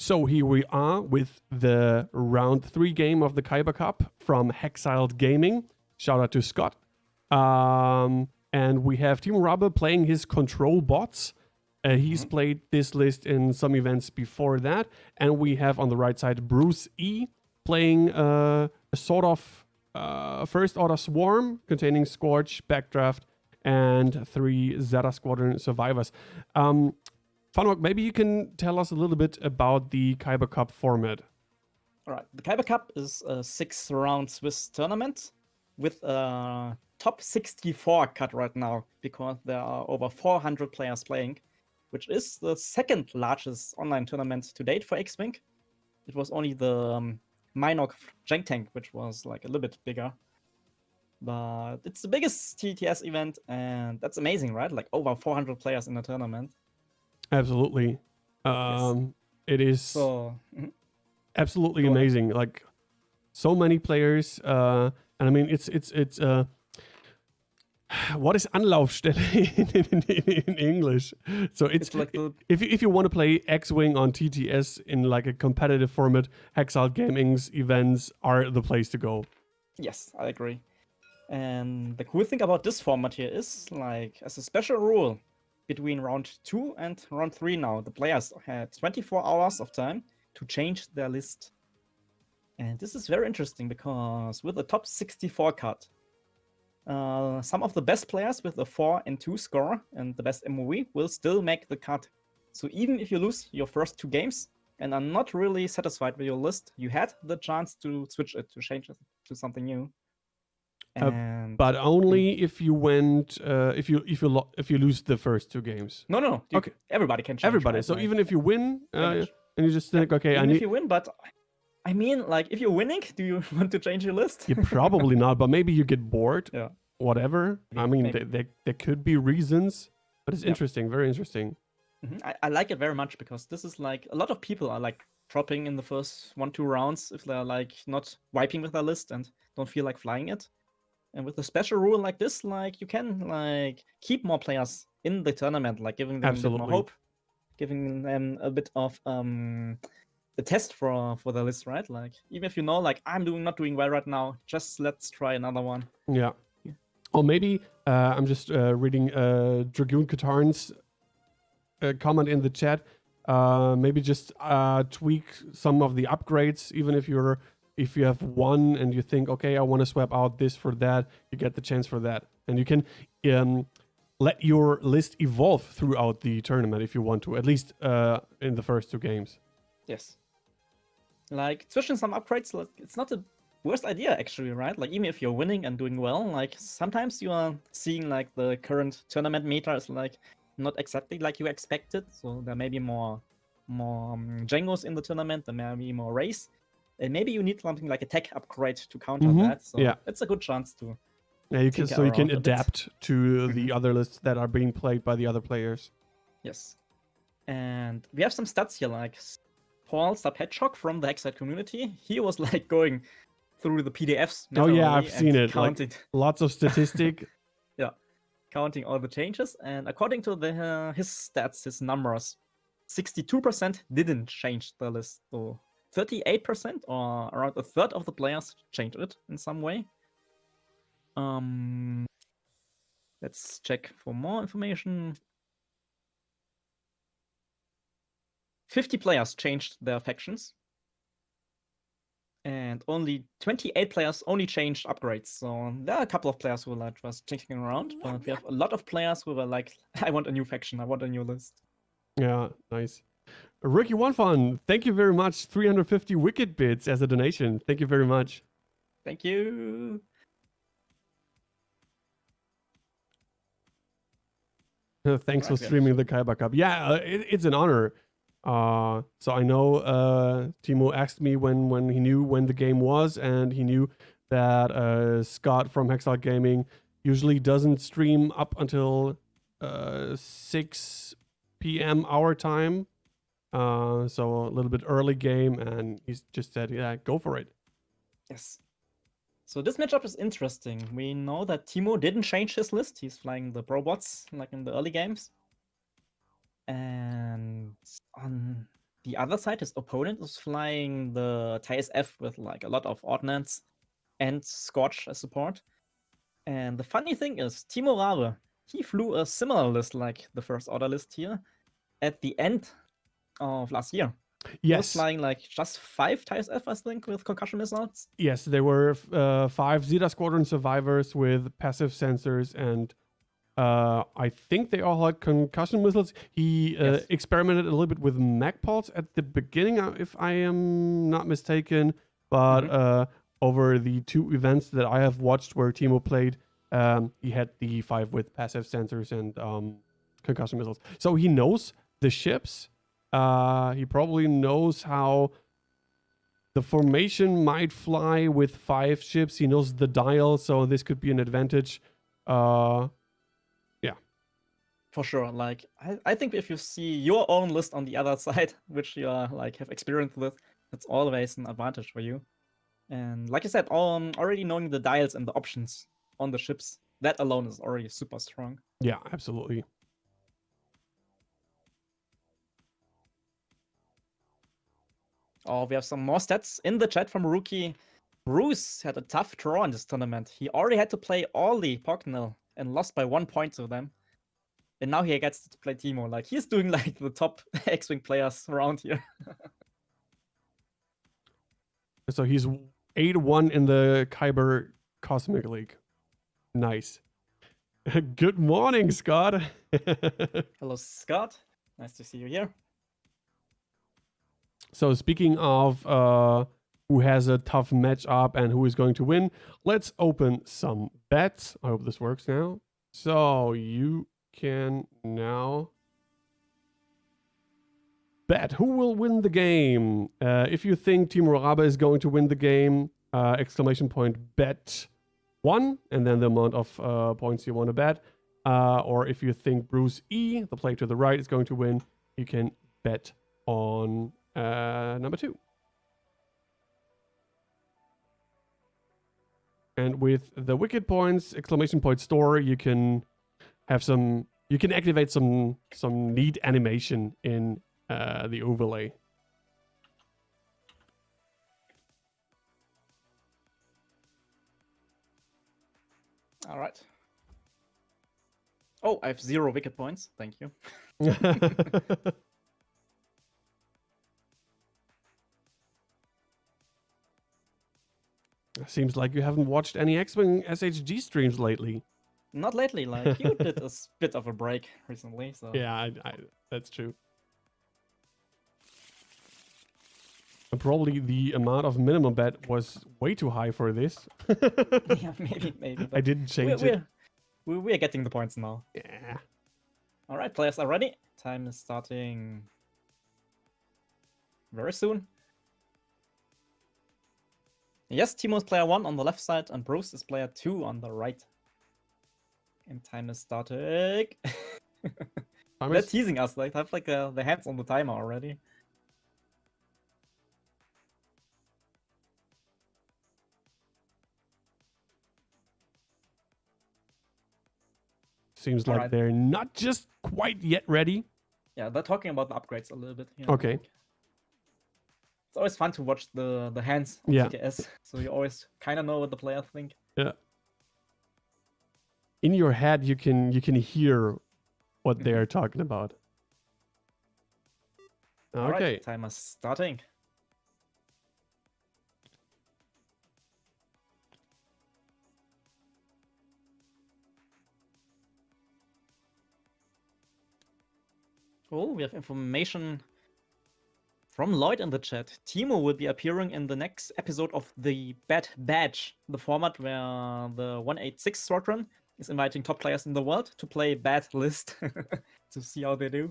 So here we are with the round 3 game of the Kyber Cup from Hexiled Gaming. Shout out to Scott. And we have Timo Raabe playing his control bots. He's played this list in some events before that. And we have on the right side Bruce E playing a sort of first order swarm containing Scorch, Backdraft, and 3 Zetas Squadron survivors. Funwalk, maybe you can tell us a little bit about the Kyber Cup format. All right, the Kyber Cup is a 6-round Swiss tournament with a top 64 cut right now because there are over 400 players playing, which is the second largest online tournament to date for X-Wing. It was only the Minok Jank Tank, which was like a little bit bigger. But it's the biggest TTS event, and that's amazing, right? Like over 400 players in a tournament. Absolutely. Yes. It is So, absolutely Go ahead. amazing. Like so many players. And I mean, it's what is Anlaufstelle in English? So it's like the if you want to play X-Wing on TTS in like a competitive format, Hexiled Gaming's events are the place to go. Yes, I agree. And the cool thing about this format here is, like, as a special rule, between round 2 and round 3 now, the players had 24 hours of time to change their list. And this is very interesting because with the top 64 cut, some of the best players with a 4 and 2 score and the best MOV will still make the cut. So even if you lose your first 2 games and are not really satisfied with your list, you had the chance to switch it, to change it to something new. And But only if you went if you lose the first 2 games. no. Okay. Everybody can change. Everybody. Right? So Like, even if you win, and you just think, okay, even I need. if you win, but I mean, like, if you're winning, do you want to change your list? Yeah, probably not. But maybe you get bored. Yeah. Whatever. I mean, there could be reasons, but it's interesting. Very interesting. I like it very much because this is like a lot of people are like dropping in the first 1-2 rounds if they're like not wiping with their list and don't feel like flying it. And with a special rule like this, like, you can like keep more players in the tournament, like giving them a bit more hope, giving them a bit of a test for the list, right? Like, even if you know, like, I'm not doing well right now, just let's try another one. Yeah. Or maybe I'm just reading Dragoon Katarn's comment in the chat. Maybe just tweak some of the upgrades, even if you have one and you think, okay, I want to swap out this for that, you get the chance for that. And you can let your list evolve throughout the tournament if you want to, at least in the first 2 games. Yes. Like, switching some upgrades, like, it's not a worst idea, actually, right? Like, even if you're winning and doing well, like, sometimes you are seeing, like, the current tournament meta is, like, not exactly like you expected. So there may be more Django's in the tournament, there may be more Rays. And maybe you need something like a tech upgrade to counter that. So it's a good chance to. Yeah, you can adapt to the other lists that are being played by the other players. Yes. And we have some stats here, like Paul Subhedgehog from the Hexiled community. He was like going through the PDFs. Oh yeah, I've seen it. Counting. Like, lots of statistic. Yeah, counting all the changes. And according to his stats, his numbers, 62% didn't change the list. So 38%, or around a third of the players, changed it in some way. Let's check for more information. 50 players changed their factions. And only 28 players only changed upgrades. So there are a couple of players who were like just checking around. But we have a lot of players who were like, I want a new faction, I want a new list. Yeah, nice. Ricky One Fun, thank you very much. 350 wicked bits as a donation. Thank you very much. Thank you. Thanks for streaming the Kyber Cup. Yeah, it's an honor. So I know Timo asked me when he knew when the game was, and he knew that Scott from Hexiled Gaming usually doesn't stream up until 6 p.m. our time. So a little bit early game, and he's just said, yeah, go for it. Yes. So this matchup is interesting. We know that Timo didn't change his list. He's flying the Probots like in the early games. And on the other side, his opponent is flying the TSF with like a lot of ordnance and Scorch as support. And the funny thing is, Timo Raabe, he flew a similar list like the First Order list here at the end of last year. He was Yes. flying like just 5 TSF, I think, with concussion missiles. Yes, there were 5 Zeta Squadron survivors with passive sensors, and I think they all had concussion missiles. He Yes. experimented a little bit with Magpods at the beginning, if I am not mistaken. But over the 2 events that I have watched where Timo played, he had the 5 with passive sensors and concussion missiles. So he knows the ships. He probably knows how the formation might fly with 5 ships. He knows the dial, so this could be an advantage. For sure. Like, I think if you see your own list on the other side, which you are like have experience with, it's always an advantage for you. And like I said, already knowing the dials and the options on the ships, that alone is already super strong. Yeah, absolutely. Oh, we have some more stats in the chat from Rookie. Bruce had a tough draw in this tournament. He already had to play all the Pognil and lost by 1 point to them. And now he gets to play Timo. Like, he's doing like the top X-Wing players around here. So he's 8-1 in the Kyber Cosmic League. Nice. Good morning, Scott. Hello, Scott. Nice to see you here. So speaking of who has a tough matchup and who is going to win, let's open some bets. I hope this works now. So you can now bet who will win the game. If you think Timo Raabe is going to win the game, exclamation point bet 1, and then the amount of points you want to bet. Or if you think Bruce E, the player to the right, is going to win, you can bet on number 2. And with the wicked points, exclamation point store, you can have you can activate some neat animation in the overlay. All right. Oh, I have 0 wicked points. Thank you. Seems like you haven't watched any X-Wing SHG streams lately. Not lately. Like, you did a bit of a break recently. So Yeah, that's true. And probably the amount of minimum bet was way too high for this. yeah, maybe. I didn't change it. We're getting the points now. Yeah. All right, players are ready. Time is starting very soon. Yes, Timo is player 1 on the left side, and Bruce is player 2 on the right. And time is starting. They're teasing us. Like, have like the hands on the timer already. Seems like they're not just quite yet ready. Yeah, they're talking about the upgrades a little bit here. Okay. It's always fun to watch the hands of GTS, so you always kind of know what the players think. Yeah. In your head, you can hear what they're talking about. Okay. Right, timer starting. Oh, we have information from Lloyd in the chat. Timo will be appearing in the next episode of the Bad Badge, the format where the 186 Squadron is inviting top players in the world to play Bad List to see how they do.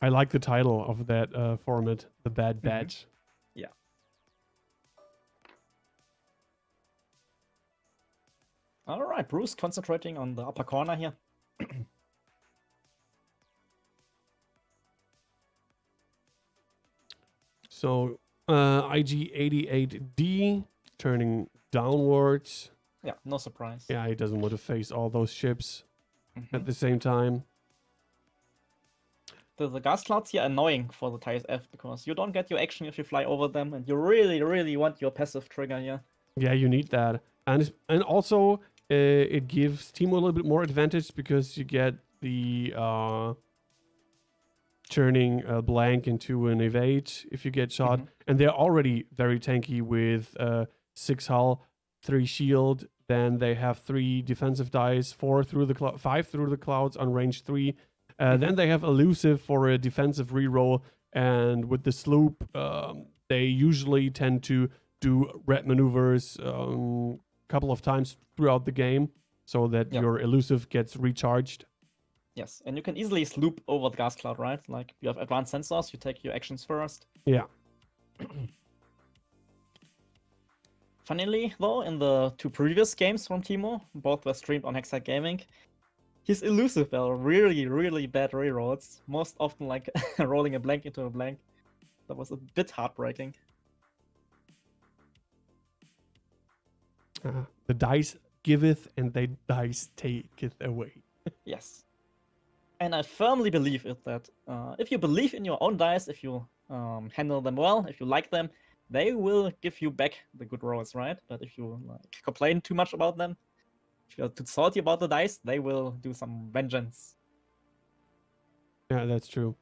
I like the title of that format, the Bad Badge. Yeah. All right, Bruce concentrating on the upper corner here. So IG-88D turning downwards. Yeah, no surprise. Yeah, he doesn't want to face all those ships. at the same time. The gas clouds here are annoying for the Tiles F because you don't get your action if you fly over them, and you really, really want your passive trigger here. Yeah, you need that, and also it gives Timo a little bit more advantage because you get the turning a blank into an evade if you get shot, and they're already very tanky with 6 hull, 3 shield. Then they have 3 defensive dice, 5 through the clouds on range 3. Then they have elusive for a defensive reroll, and with the sloop, they usually tend to do red maneuvers a couple of times throughout the game, so that your elusive gets recharged. Yes, and you can easily sloop over the gas cloud, right? Like, you have advanced sensors, you take your actions first. Yeah. Funnily, though, in the 2 previous games from Timo, both were streamed on Hexiled Gaming, his elusive were really, really bad rerolls. Most often, like, rolling a blank into a blank. That was a bit heartbreaking. The dice giveth, and the dice taketh away. Yes. And I firmly believe that if you believe in your own dice, if you handle them well, if you like them, they will give you back the good rolls, right? But if you complain too much about them, if you're too salty about the dice, they will do some vengeance. Yeah, that's true.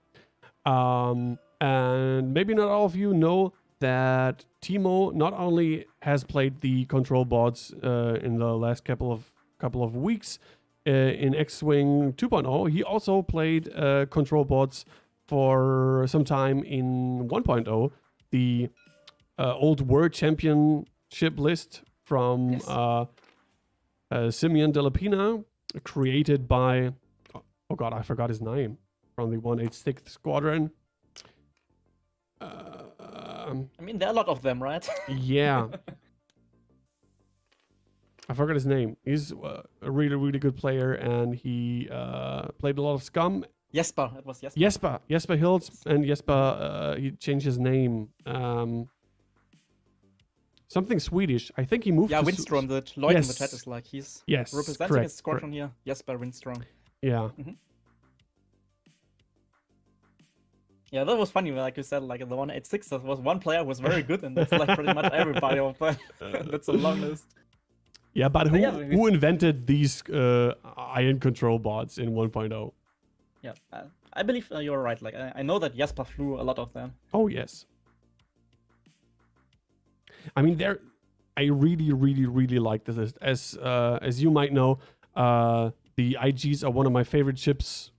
And maybe not all of you know that Timo not only has played the control bots in the last couple of weeks in X-Wing 2.0, he also played control bots for some time in 1.0, the old World Championship list from Simeon de la Pina, created by, oh god, I forgot his name, from the 186th Squadron. I mean, there are a lot of them, right? Yeah. I forgot his name. He's a really, really good player, and he played a lot of Scum. Jesper, it was Jesper. Jesper Hills, and Jesper, he changed his name. Something Swedish. I think he moved to... Windstrom, the Lloyd in the chat is like, he's representing his squadron here. Jesper Windstrom. Yeah. Yeah, that was funny, like you said, like the 186, there was one player who was very good, and that's like pretty much everybody of them. That's a long list. Yeah, but who invented these iron control bots in 1.0? Yeah, I believe you're right. Like, I know that Jesper flew a lot of them. Oh, yes. I mean, I really, really, really like this list. As you might know, the IGs are one of my favorite ships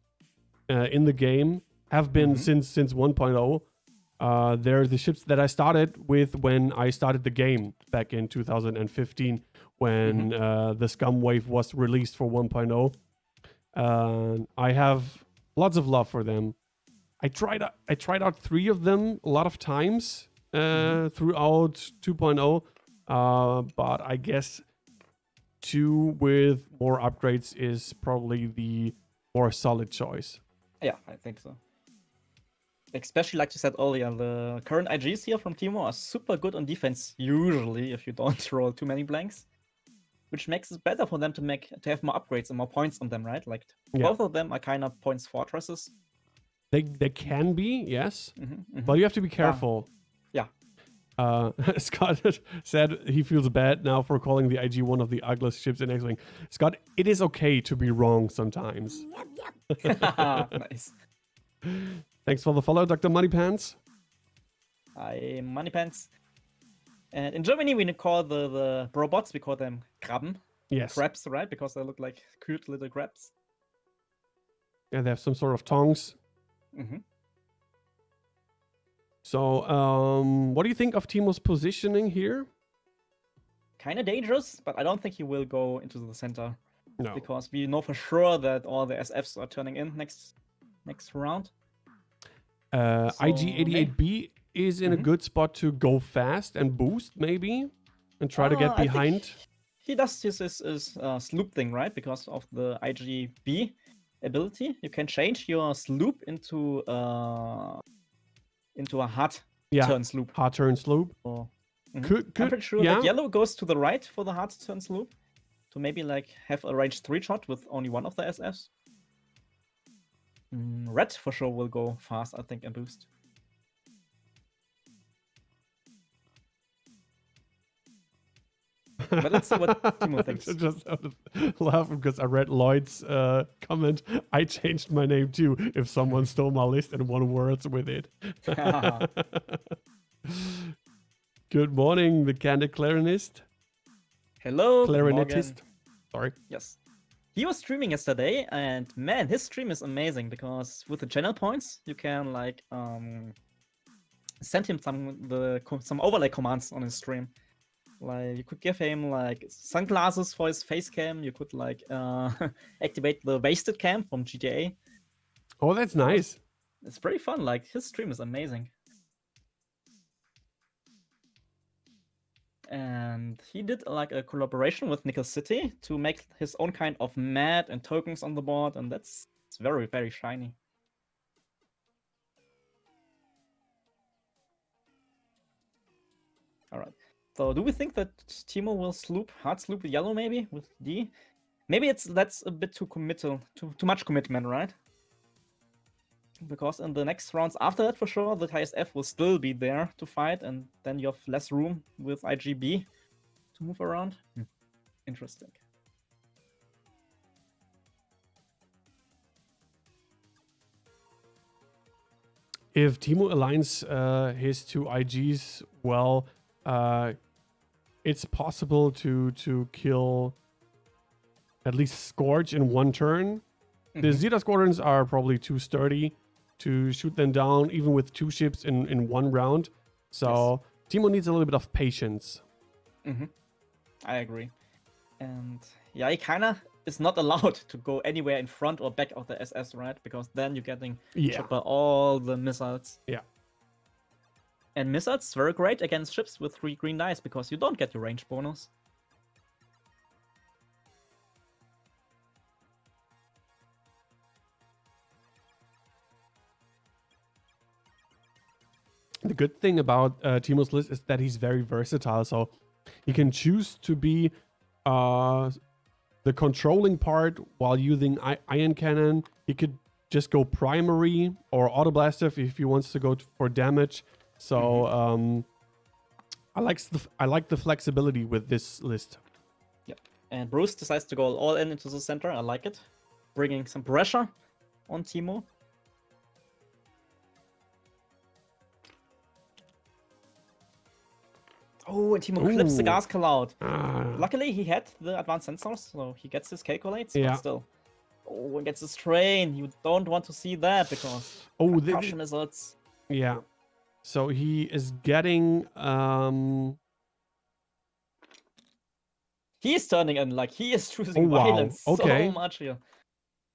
in the game. Have been since 1.0. They're the ships that I started with when I started the game back in 2015, when the Scum Wave was released for 1.0. I have lots of love for them. I tried out 3 of them a lot of times throughout 2.0, but I guess 2 with more upgrades is probably the more solid choice. Yeah, I think so. Especially like you said earlier, the current IGs here from Timo are super good on defense, usually, if you don't roll too many blanks. Which makes it better for them to have more upgrades and more points on them, right? Like, both of them are kind of points fortresses. They can be, yes. But you have to be careful. Yeah. Scott said he feels bad now for calling the IG one of the ugliest ships in X-Wing. Scott, it is okay to be wrong sometimes. Nice. Thanks for the follow, Dr. Moneypants. Hi, Moneypants. And in Germany, we call the robots, we call them Krabben. Yes. Crabs, right? Because they look like cute little crabs. Yeah, they have some sort of tongues. So, what do you think of Timo's positioning here? Kind of dangerous, but I don't think he will go into the center. No. Because we know for sure that all the SFs are turning in next round. IG-88B is in a good spot to go fast and boost, maybe, and try to get behind. He does his sloop thing, right? Because of the IGB ability, you can change your sloop into a hard turn sloop. Hard turn sloop. So, I'm pretty sure that yellow goes to the right for the hard turn sloop to maybe like have a range 3 shot with only one of the SFs. Red for sure will go fast, I think, and boost. But let's see what Timo thinks. Just laughing because I read Lloyd's comment. I changed my name too. If someone stole my list and won words with it. Good morning, the candid clarinist. Hello, Clarinetist. Sorry. Yes. He was streaming yesterday, and man, his stream is amazing because with the channel points, you can like send him some overlay commands on his stream. Like you could give him like sunglasses for his face cam. You could like activate the wasted cam from GTA. Oh, that's nice. It's pretty fun. Like his stream is amazing. And he did like a collaboration with Nickel City to make his own kind of mat and tokens on the board, and it's very, very shiny. All right. So do we think that Timo will hard sloop with yellow maybe with D? Maybe that's a bit too committal, too much commitment, right? Because in the next rounds after that, for sure, the ISF will still be there to fight, and then you have less room with IGB to move around. Interesting. If Timo aligns his two IGs well, it's possible to kill at least Scorch in one turn. The Zeta squadrons are probably too sturdy to shoot them down, even with two ships in one round. So Timo needs a little bit of patience. I agree. And yeah, he kinda is not allowed to go anywhere in front or back of the SS, right? Because then you're getting shot by all the missiles. Yeah. And missiles very great against ships with 3 green dice because you don't get your range bonus. The good thing about Timo's list is that he's very versatile. So he can choose to be the controlling part while using ion cannon. He could just go primary or auto blaster if he wants to go for damage. So I like the flexibility with this list. Yep. And Bruce decides to go all in into the center. I like it, bringing some pressure on Timo. Oh, and Timo clips the gas cloud. Luckily, he had the advanced sensors, so he gets his calculates, but still. Oh, and gets his train. You don't want to see that because concussion results. Yeah. So he is getting He's turning in, like he is choosing violence so much here.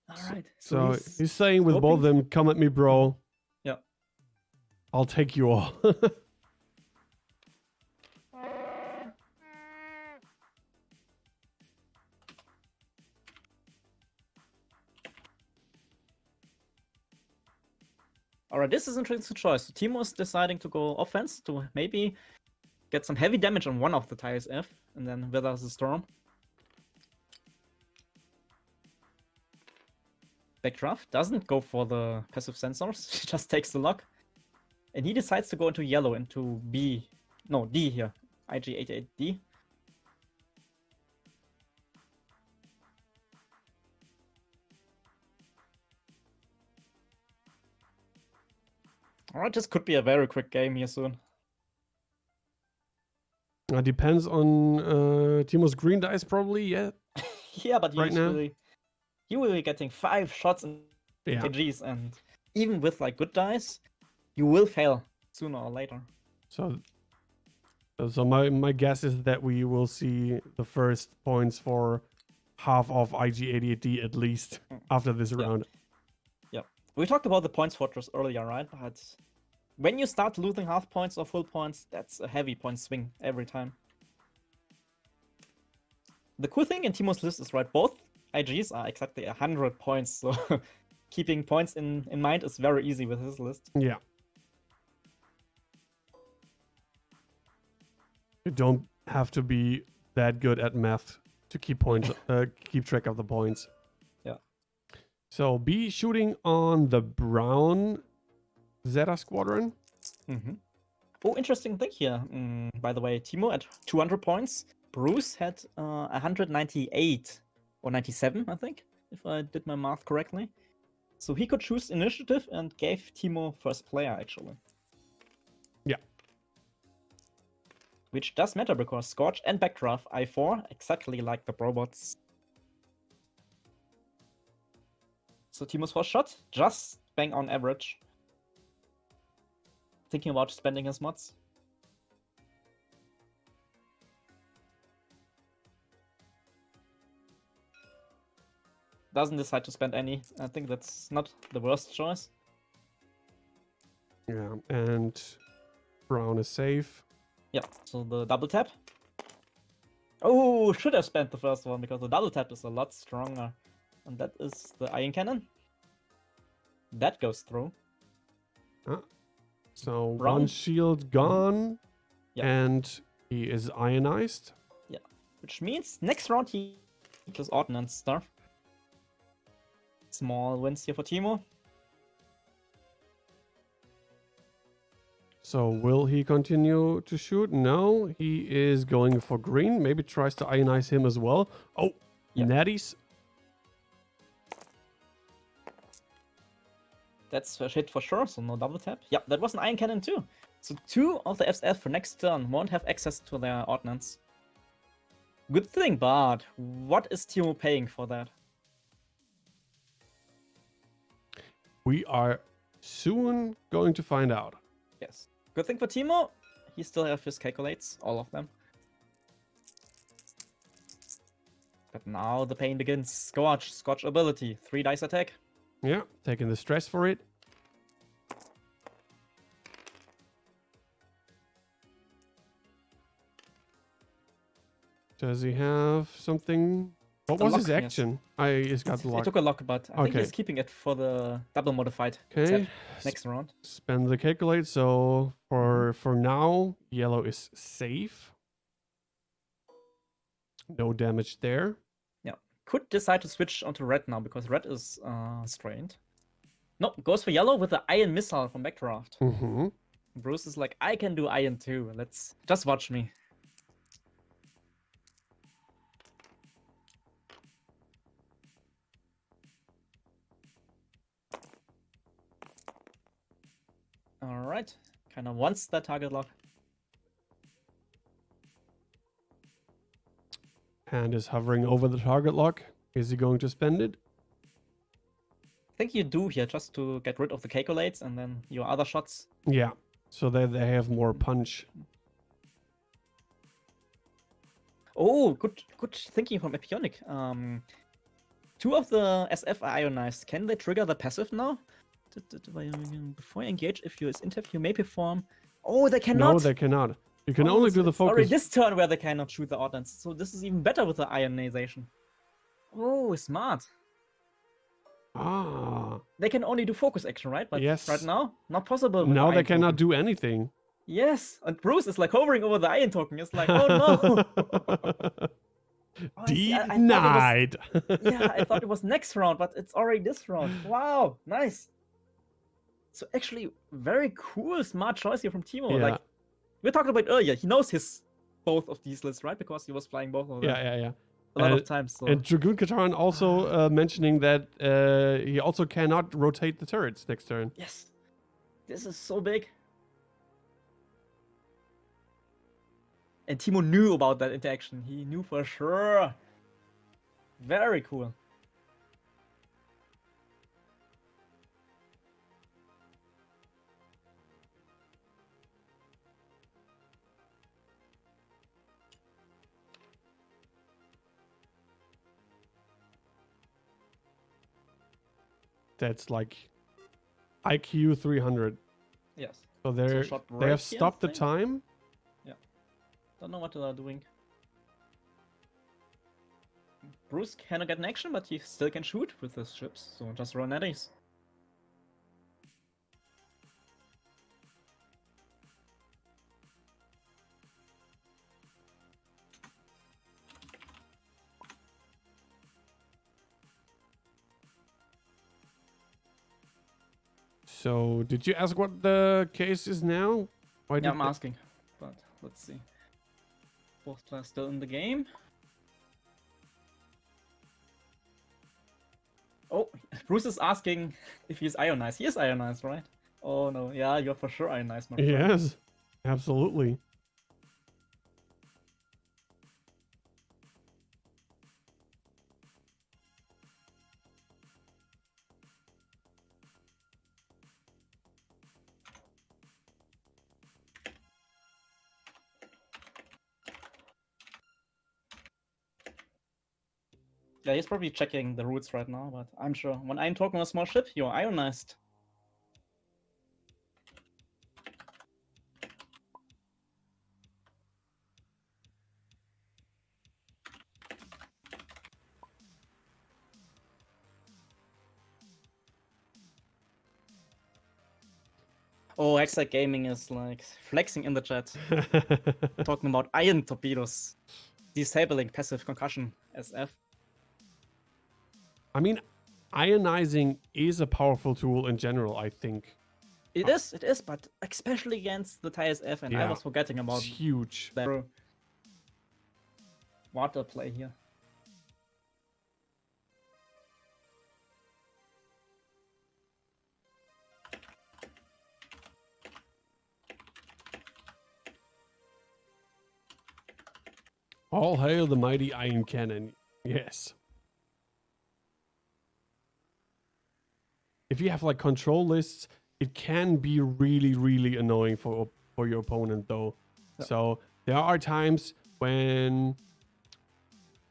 Alright. So he's saying with both of them, come at me, bro. Yeah. I'll take you all. Alright, this is an interesting choice. So Timo is deciding to go offense to maybe get some heavy damage on one of the TISF and then weather the storm. Backdraft doesn't go for the passive sensors, he just takes the lock. And he decides to go into yellow, into D here, IG88D. Alright, this could be a very quick game here soon. It depends on Timo's green dice, probably, yeah. Yeah, but usually you will be getting 5 shots in KGs, and even with like good dice, you will fail sooner or later. So my guess is that we will see the first points for half of IG88D at least after this round. Yeah. We talked about the points fortress earlier, right? But when you start losing half points or full points, that's a heavy point swing every time. The cool thing in Timo's list is, right, both IGs are exactly 100 points, so keeping points in mind is very easy with his list. Yeah. You don't have to be that good at math to keep points, keep track of the points. Yeah. So B shooting on the brown Zeta squadron. Mm-hmm. Oh, interesting thing here. By the way, Timo at 200 points. Bruce had 198 or 97, I think, if I did my math correctly. So he could choose initiative and gave Timo first player, actually. Yeah. Which does matter because Scorch and Backdraft I4 exactly like the robots. So Timo's first shot, just bang on average. Thinking about spending his mods. Doesn't decide to spend any. I think that's not the worst choice. Yeah, and brown is safe. Yeah, so the double tap. Oh, should have spent the first one because the double tap is a lot stronger. And that is the iron cannon. That goes through. So Brown. one shield gone, Yeah. and he is ionized. Yeah, which means next round he just ordnance stuff. Small wins here for Timo. So will he continue to shoot? No, he is going for green. Maybe tries to ionize him as well. Oh, Yeah. natties. That's a hit for sure, so no double tap. Yeah, that was an iron cannon too. So 2 of the FF for next turn won't have access to their ordnance. Good thing, but what is Timo paying for that? We are soon going to find out. Yes. Good thing for Timo, he still have his calculates, all of them. But now the pain begins. Scorch, Scorch ability, 3 dice attack. Yeah, taking the stress for it. Does he have something? What The was lock, his yes. action? He's got the He lock. took a lock, but I think Okay. he's keeping it for the double modified Okay, tap next round. spend the calculate. So for now, yellow is safe. No damage there. Could decide to switch onto red now because red is strained. No, goes for yellow with the iron missile from Backdraft. Mm-hmm. Bruce is like, I can do iron too. Let's just watch me. Alright. Kind of wants that target lock. Hand is hovering over the target lock. Is he going to spend it? I think you do here just to get rid of the calculates and then your other shots. Yeah. So that they have more punch. Oh, good thinking from Epionic. 2 of the SF are ionized. Can they trigger the passive now? Before you engage, if you is interview, you may perform. Oh, they cannot. No, they cannot. You can Oh, only so do the it's already focus. this turn where they cannot shoot the ordnance. So this is even better with the ionization. Oh, smart. Ah. They can only do focus action, right? But Yes. right now, not possible. With Now the they iron cannot token. do anything. Yes, and Bruce is like hovering over the iron token. It's like, oh no. Oh, I see. I thought it was, Denied. yeah, I thought it was next round, but it's already this round. Wow, nice. So actually, very cool, smart choice here from Timo. Yeah. Like we talked about earlier, he knows his both of these lists, right? Because he was flying both of them Yeah. a lot of times. So And Dragoon Kataran also mentioning that he also cannot rotate the turrets next turn. yes, this is so big. And Timo knew about that interaction. He knew for sure. Very cool. That's like IQ 300. Yes. So So they shot have right here, stopped the I think. time. Don't know what they are doing. Bruce cannot get an action, but he still can shoot with his ships. So just run at ease. So, did you ask what the case is now? Why Yeah, did I'm asking, but let's see. Both players still in the game. Oh, Bruce is asking if he's ionized. He is ionized, right? Oh no, yeah, you're for sure ionized, my friend. Yes, absolutely. Yeah, he's probably checking the routes right now, but I'm sure when I'm talking a small ship, you're ionized. Oh, Hexiled Gaming is like flexing in the chat, talking about ion torpedoes, disabling passive concussion SF. I mean, ionizing is a powerful tool in general, I think. It is, but especially against the TSF, and I Yeah, was forgetting about It's huge. that water play here. All hail the mighty iron cannon. Yes. If you have like control lists, it can be really, really annoying for your opponent though. Yeah. So there are times when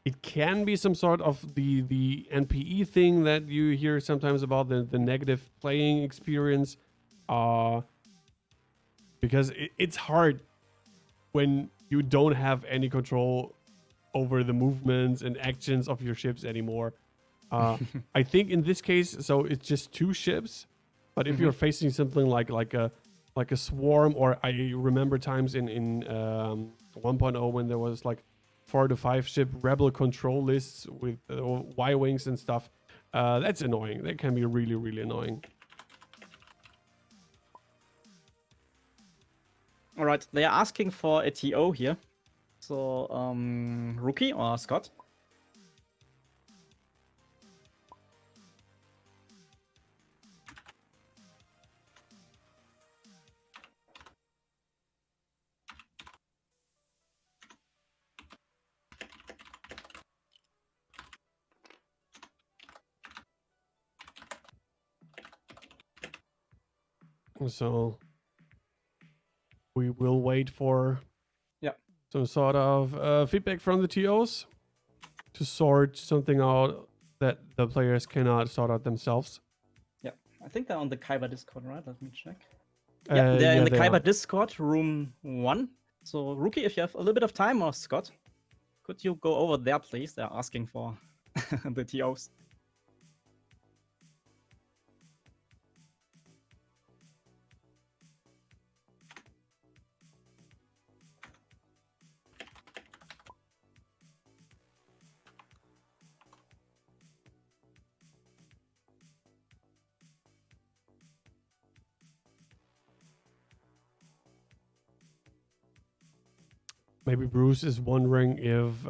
it can be some sort of the NPE thing that you hear sometimes about the negative playing experience. Because it's hard when you don't have any control over the movements and actions of your ships anymore. I think in this case, so it's just 2 ships, but if you're facing something like a swarm, or I remember times in 1.0 when there was like 4 to 5 ship rebel control lists with Y-wings and stuff, that's annoying. That can be really, really annoying. All right, they are asking for a TO here. So, Rookie or Scott? So we will wait for some sort of feedback from the TOs to sort something out that the players cannot sort out themselves. Yeah, I think they're on the Kyber Discord, right? Let me check. Yeah, they're in the Kyber Discord, room 1. So, Rookie, if you have a little bit of time, or Scott, could you go over there, please? They're asking for the TOs. Maybe Bruce is wondering if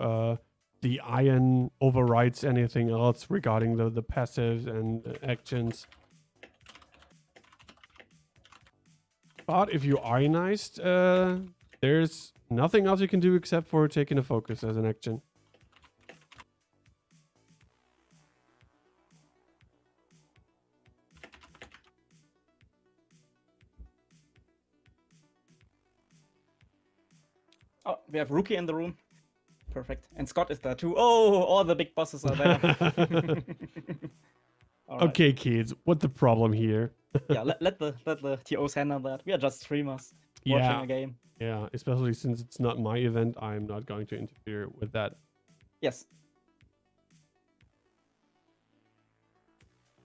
the iron overrides anything else regarding the passives and actions. But if you ionized, there's nothing else you can do except for taking a focus as an action. Oh, we have Rookie in the room. Perfect. And Scott is there too. Oh, all the big bosses are there. Right. Okay, kids, what's the problem here? Yeah, let the TOs handle that. We are just streamers watching a game. Yeah, especially since it's not my event, I'm not going to interfere with that. Yes.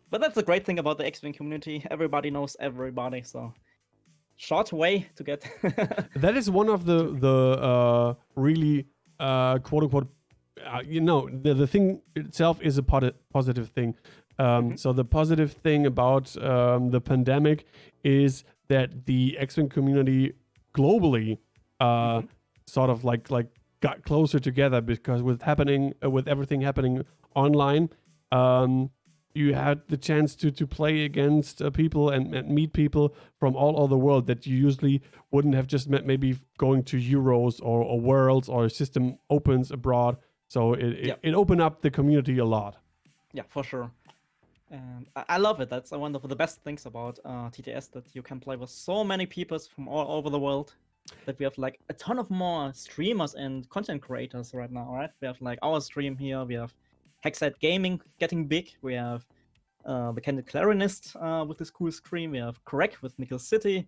But that's the great thing about the X-Wing community. Everybody knows everybody, so short way to get. That is one of the really quote unquote, the thing itself is a positive thing. So the positive thing about the pandemic is that the X-Wing community globally sort of like got closer together, because with everything happening online, you had the chance to play against people and meet people from all over the world that you usually wouldn't have just met, maybe going to Euros or Worlds or System Opens abroad. So it opened up the community a lot. Yeah, for sure. And I love it. That's one of the best things about TTS, that you can play with so many people from all over the world. That we have like a ton of more streamers and content creators right now, right? We have like our stream here. We have Hexiled Gaming getting big. We have the Candid Clarinist with this cool stream. We have Correct with Nickel City.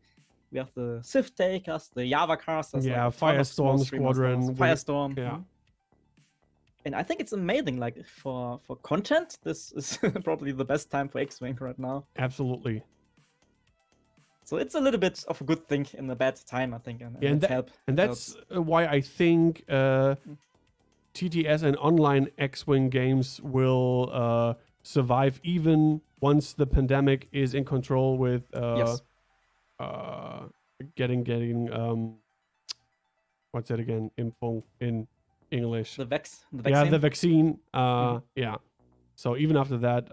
We have the Sith Takers, the Java casters. Yeah, like Firestorm Squadron. Firestorm. Yeah. And I think it's amazing. Like for content, this is probably the best time for X-Wing right now. Absolutely. So it's a little bit of a good thing in a bad time, I think, and that's why I think TTS and online X-Wing games will survive even once the pandemic is in control with getting what's that again? Info in English. The vaccine. Yeah, the vaccine. Yeah. So even after that,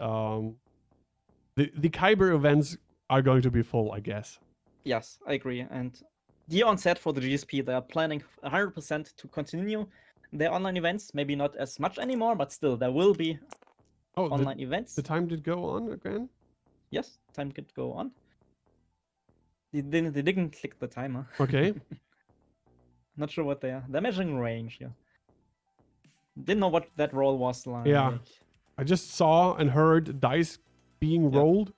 the Kyber events are going to be full, I guess. Yes, I agree. And Dion said for the GSP, they are planning 100% to continue their online events. Maybe not as much anymore, but still, there will be online events. The time did go on again? Yes, time could go on. They didn't click the timer. Okay. Not sure what they are. They're measuring range, yeah. Didn't know what that roll was like. Yeah. I just saw and heard dice being rolled.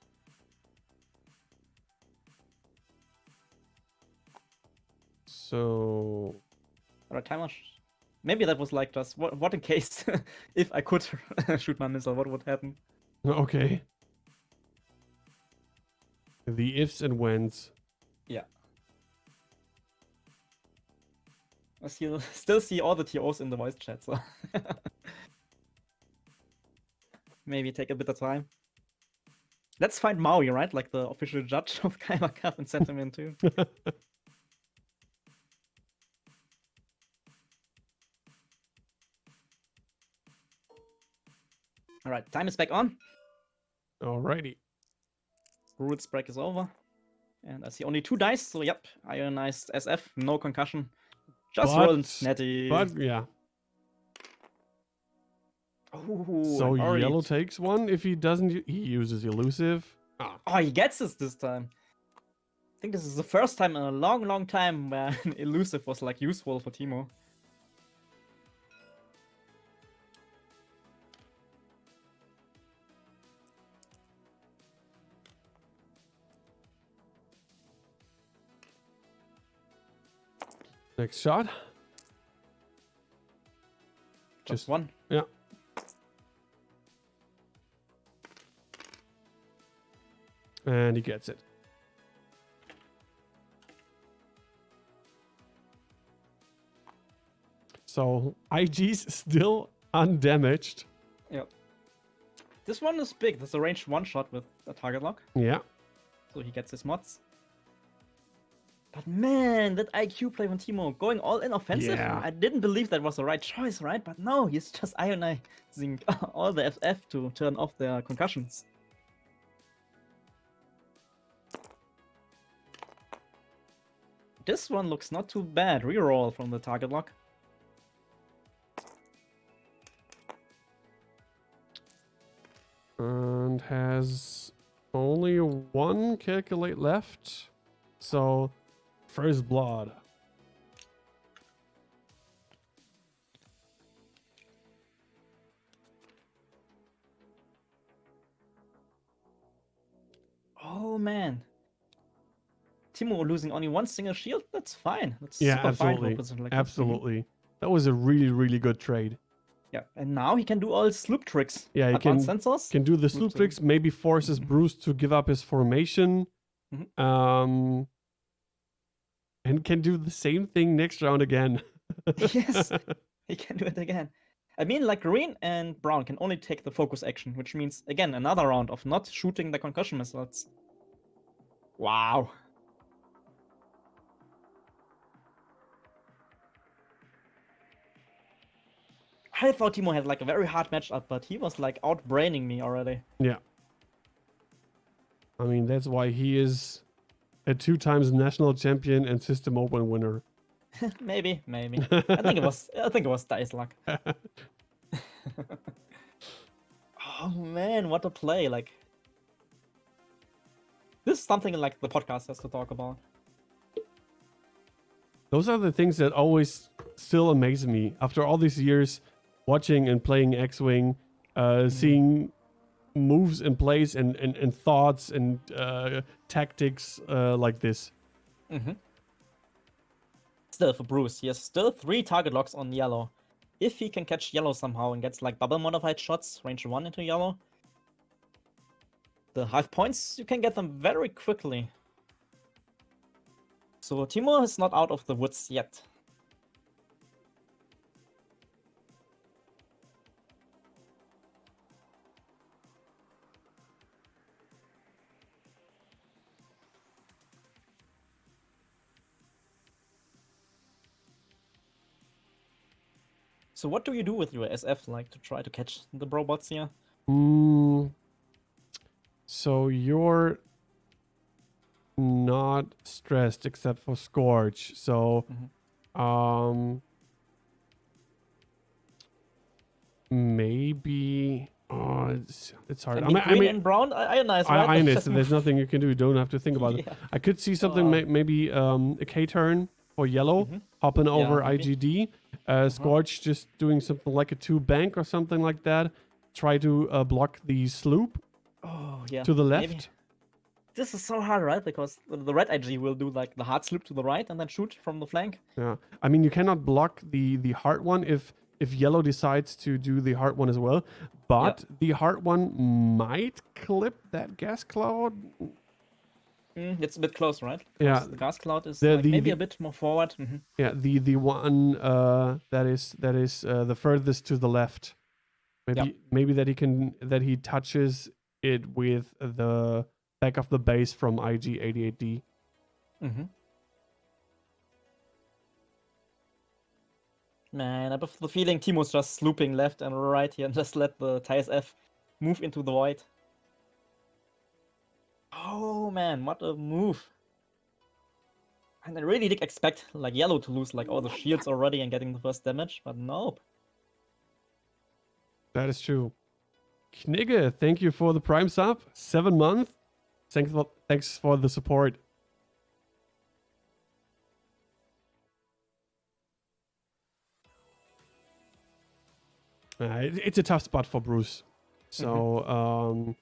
So, timer. Maybe that was like just what in case if I could shoot my missile, what would happen? Okay. The ifs and whens. Yeah. I still see all the TOs in the voice chat, so maybe take a bit of time. Let's find Maui, right? Like the official judge of Kyber Cup, and send him in too. Alright, time is back on. Alrighty. Rules break is over. And I see only 2 dice, so yep, ionized SF, no concussion. Just roll snatty. But yeah. Ooh, so yellow takes one. If he doesn't, he uses elusive. Oh, he gets this time. I think this is the first time in a long time where an elusive was like useful for Timo. Next shot. Just one. Yeah. And he gets it. So IG's still undamaged. Yep. This one is big. There's a ranged one shot with a target lock. Yeah. So he gets his mods. But man, that IQ play from Timo, going all in offensive. Yeah. I didn't believe that was the right choice, right? But no, he's just ionizing all the FF to turn off their concussions. This one looks not too bad. Reroll from the target lock. And has only 1 calculate left. So, first blood. Oh man. Timo losing only 1 single shield? That's fine. That's Yeah, super absolutely. Fine like Absolutely. That was a really, really good trade. Yeah, and now he can do all sloop tricks. Yeah, he can sensors. Can do the sloop tricks, maybe forces Bruce to give up his formation. And can do the same thing next round again. Yes, he can do it again. I mean, like green and brown can only take the focus action, which means, again, another round of not shooting the concussion missiles. Wow. I thought Timo had like a very hard matchup, but he was like outbraining me already. Yeah. I mean, that's why he is a 2 times national champion and System Open winner. maybe. I think it was dice luck. Oh man, what a play! Like, this is something like the podcast has to talk about. Those are the things that always still amaze me after all these years watching and playing X-Wing, seeing moves in place and thoughts and tactics like this. Still, for Bruce, he has still 3 target locks on yellow. If he can catch yellow somehow and gets like bubble modified shots, range 1 into yellow, the 5 points, you can get them very quickly. So Timo is not out of the woods yet. So what do you do with your SF, like, to try to catch the robots here? So you're not stressed except for Scorch. So, maybe. Oh, it's hard. I mean, green and brown, ionize, right? Ionize. There's nothing you can do. You don't have to think about it. I could see something, maybe a K turn for yellow, hopping over IGD. Scorch just doing something like a 2 bank or something like that. Try to block the sloop to the left. Maybe. This is so hard, right? Because the red IG will do like the hard sloop to the right and then shoot from the flank. Yeah, I mean, you cannot block the hard one if yellow decides to do the hard one as well. But the hard one might clip that gas cloud. It's a bit close, right? Yeah, the gas cloud is maybe a bit more forward. Yeah, the one that is the furthest to the left. Maybe that he touches it with the back of the base from IG-88D. Man, I have the feeling Timo's just looping left and right here and just let the TISF move into the void. Oh man, what a move. And I really did expect like yellow to lose like all the shields already and getting the first damage, but nope. That is true. Knigge, thank you for the Prime sub. 7 months. Thanks for the support. It's a tough spot for Bruce. So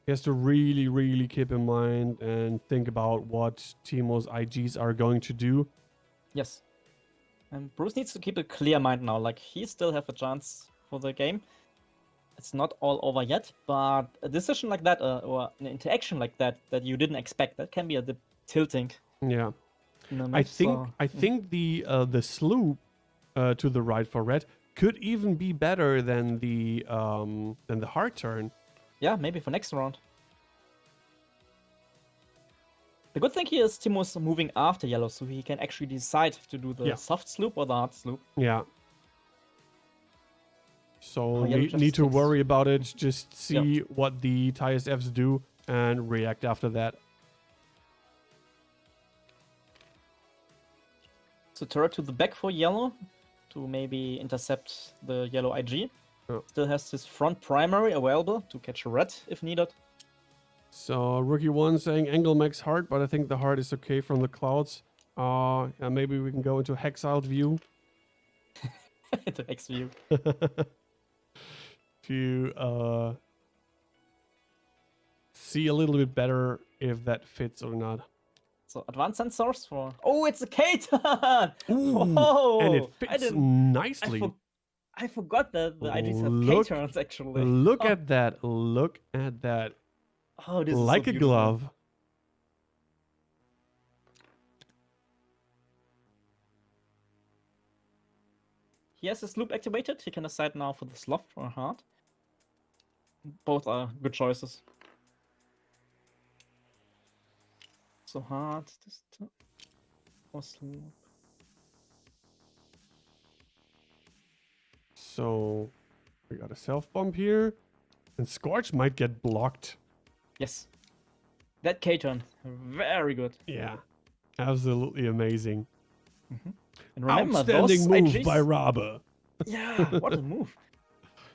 he has to really, really keep in mind and think about what Timo's IGs are going to do. Yes. And Bruce needs to keep a clear mind now. Like, he still have a chance for the game. It's not all over yet, but a decision like that or an interaction like that you didn't expect, that can be a bit tilting. Yeah. I think the sloop to the right for red could even be better than the hard turn. Yeah, maybe for next round. The good thing here is Timo's moving after yellow, so he can actually decide to do the soft sloop or the hard sloop. Yeah. So need to worry about it. Just see what the TISFs do and react after that. So turret to the back for yellow to maybe intercept the yellow IG. Still has his front primary available to catch a red if needed. So Rookie 1 saying angle max hard, but I think the hard is okay from the clouds. Yeah, maybe we can go into Hexiled view. Into Hex view. To see a little bit better if that fits or not. So advanced sensors for... Oh, it's a K-turn! Whoa! And it fits nicely. I forgot that the IGs have K-turns, actually. Look at that. Look at that. Oh, this like is so a glove. he has his loop activated. He can decide now for the sloth or hard. Both are good choices. So hard this time. Or sloth. So we got a self bomb here, and Scorch might get blocked. Yes. That K-turn, very good. Yeah, absolutely amazing. And remember Outstanding those move IGs. by Raabe. Yeah, what a move.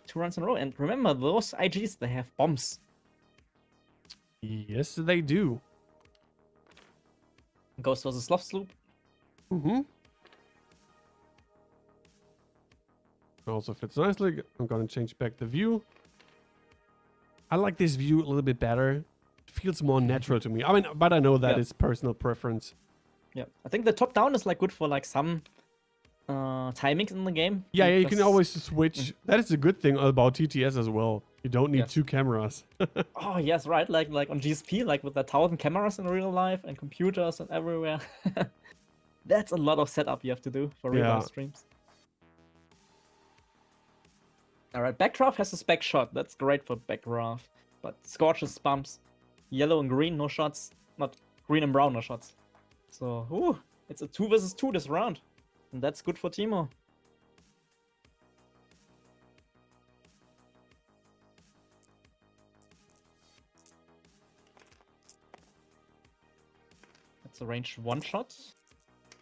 2 runs in a row. And remember, those IGs, they have bombs. Yes, they do. Goes for the sloth sloop. Mm-hmm. Also fits nicely. I'm gonna change back the view. I like this view a little bit better. It feels more natural to me. I mean, but I know that Yeah. is personal preference. Yeah, I think the top down is like good for like some timings in the game. Yeah, you can Because- always switch. That is a good thing about TTS as well. You don't need Yes. 2 cameras. Oh yes, right. Like on GSP, like with the 1,000 cameras in real life and computers and everywhere. That's a lot of setup you have to do for real Yeah. life streams. All right, Backdraft has a spec shot. That's great for Backdraft. But Scorch's bumps, yellow and green, no shots. Not green and brown, no shots. So, ooh, it's a 2 versus 2 this round, and that's good for Timo. It's a range 1 shot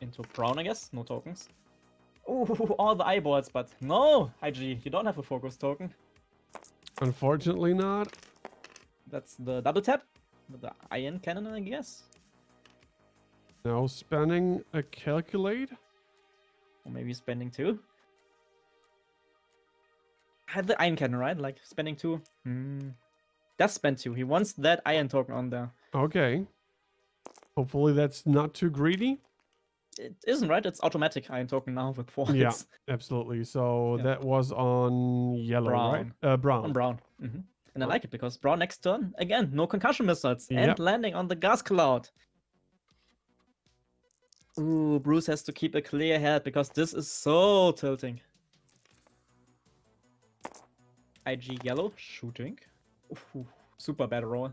into brown, I guess. No tokens. Ooh, all the eyeballs, but no, IG, you don't have a focus token. Unfortunately not. That's the double tap with the iron cannon, I guess. Now spanning a calculate. Or maybe spending 2. Had the iron cannon, right? Like spending 2. Does spend 2. He wants that iron token on there. Okay. Hopefully that's not too greedy. It isn't, right? It's automatic iron token now with 4 Yeah, hits. absolutely. So Yeah. that was on yellow, Brown. right? Brown. On brown. And I like it because brown next turn, again, no concussion missiles. Yep. And landing on the gas cloud. Ooh, Bruce has to keep a clear head because this is so tilting. IG yellow, shooting. Ooh, super bad roll.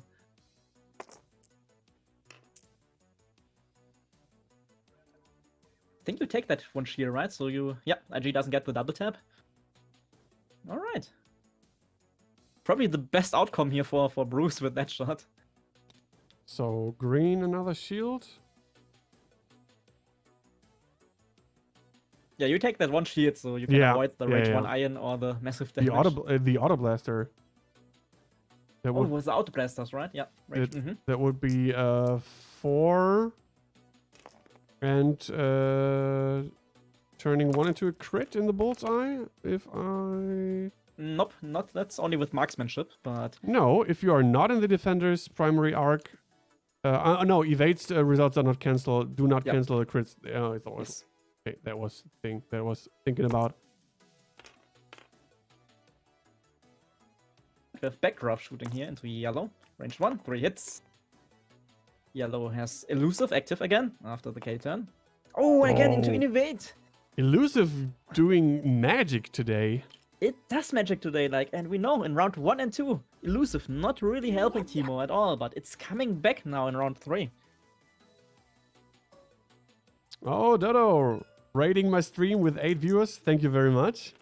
I think you take that 1 shield, right? So you, yeah, IG doesn't get the double tap. All right. Probably the best outcome here for Bruce with that shot. So green, another shield. Yeah, you take that 1 shield so you can Yeah, avoid the yeah, range yeah. 1 iron or the massive The damage. auto blaster. That Oh, would it was the auto blasters, right? Yeah. Range. that would be 4 and turning 1 into a crit in the bullseye. If I Nope, not that's only with marksmanship, but no, if you are not in the defender's primary arc. No, evades results are not cancelled. Do not Yep. cancel the crits. I thought yes. okay, that was the thing that I was thinking about. We have Backdraft shooting here into yellow. Range 1, 3 hits. Yellow has elusive active again after the K turn. Oh, again into Oh. innovate. Elusive doing magic today. It does magic today, like, and we know in round 1 and 2, elusive not really helping Timo at all, but it's coming back now in round 3. Oh, Dodo, rating my stream with 8 viewers. Thank you very much.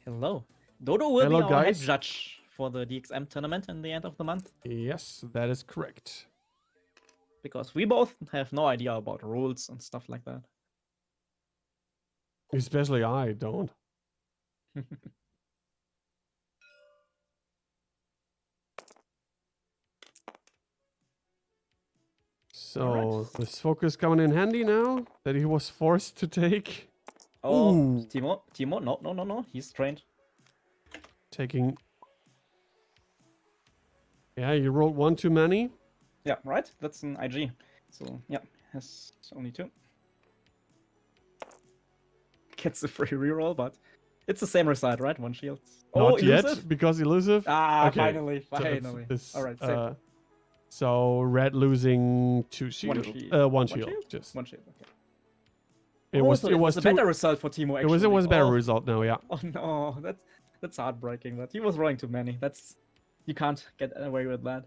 Hello. Dodo will Hello, be our head guys. judge for the DXM tournament in the end of the month, Yes, that is correct. because we both have no idea about rules and stuff like that. Especially I don't. So Alright. this focus coming in handy now that he was forced to take. Oh, Ooh. Timo, no, he's trained. Taking. Yeah, you rolled 1 too many. Yeah, right? That's an IG. So, yeah, has only 2. Gets a free reroll, but it's the same result, right? 1 shield. Oh, Not yet, elusive? because elusive. Ah, Okay, finally. So it's- Alright, same. so red losing 2 shield. shield. One shield. Just. 1 shield, okay. It Oh, was so it was a too, better result for Timo. it Actually, was a better oh, result now. Yeah. Oh no, that's heartbreaking. But he was rolling too many. You can't get away with that.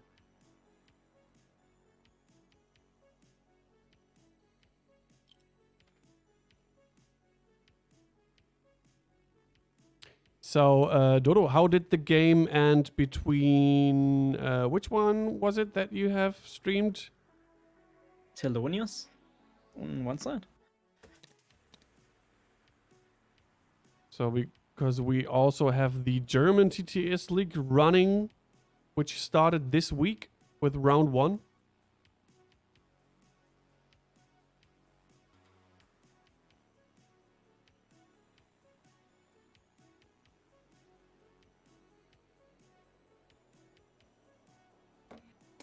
So, Dodo, how did the game end between which one was it that you have streamed? Thelonious on one side. So because we also have the German TTS League running, which started this week with round 1.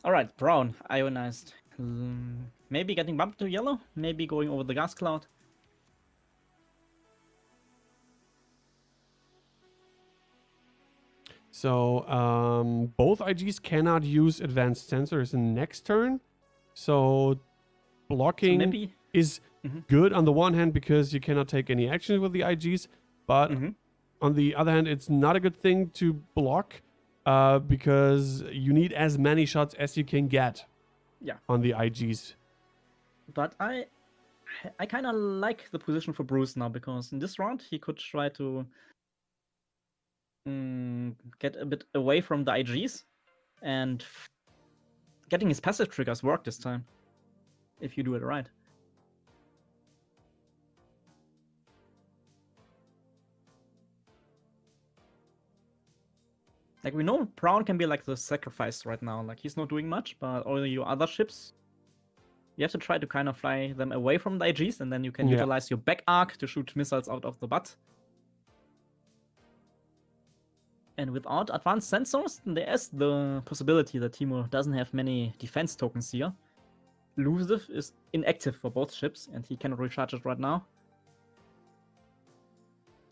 Alright, brown, ionized. Maybe getting bumped to yellow? Maybe going over the gas cloud? So both IGs cannot use advanced sensors in next turn. So blocking maybe is good on the one hand because you cannot take any actions with the IGs, but on the other hand, it's not a good thing to block because you need as many shots as you can get on the IGs. But I kind of like the position for Bruce now, because in this round he could try to get a bit away from the IGs, and getting his passive triggers work this time, if you do it right. Like, we know Brown can be like the sacrifice right now. Like, he's not doing much, but all your other ships, you have to try to kind of fly them away from the IGs, and then you can utilize your back arc to shoot missiles out of the butt. And without advanced sensors, there is the possibility that Timo doesn't have many defense tokens here. Elusive is inactive for both ships, and he cannot recharge it right now.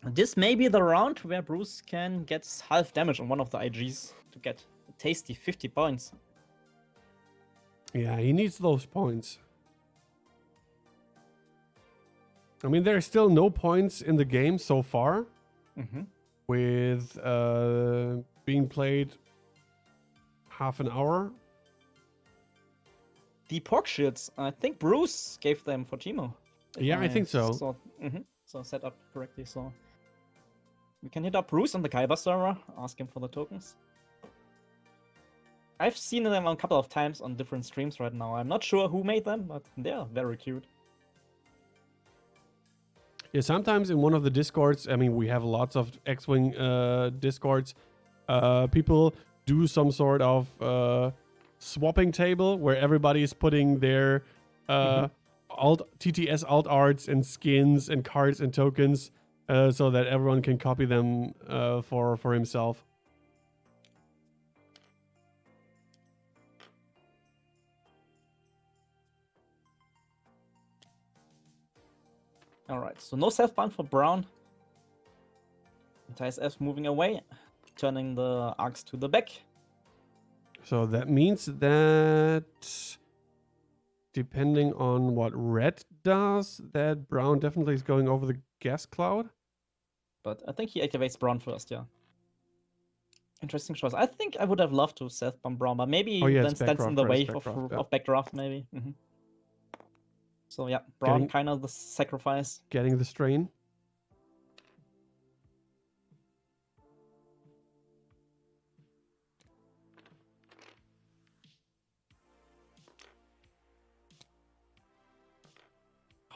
This may be the round where Bruce can get half damage on one of the IGs to get a tasty 50 points. Yeah, he needs those points. I mean, there are still no points in the game so far. With being played half an hour. The pork shits, I think Bruce gave them for Timo. Yeah, I think so. So set up correctly. So we can hit up Bruce on the Kyber server, ask him for the tokens. I've seen them a couple of times on different streams right now. I'm not sure who made them, but they're very cute. Yeah, sometimes in one of the discords, I mean, we have lots of X-Wing discords, people do some sort of swapping table where everybody is putting their TTS alt arts and skins and cards and tokens so that everyone can copy them for himself. Alright, so no self-bound for Brown. TSF moving away, turning the arcs to the back. So that means that depending on what red does, that Brown definitely is going over the gas cloud. But I think he activates Brown first, yeah. Interesting choice. I think I would have loved to self-bomb Brown, but maybe then stands in the way of Backdraft, maybe. So yeah, Brown kind of the sacrifice. Getting the strain.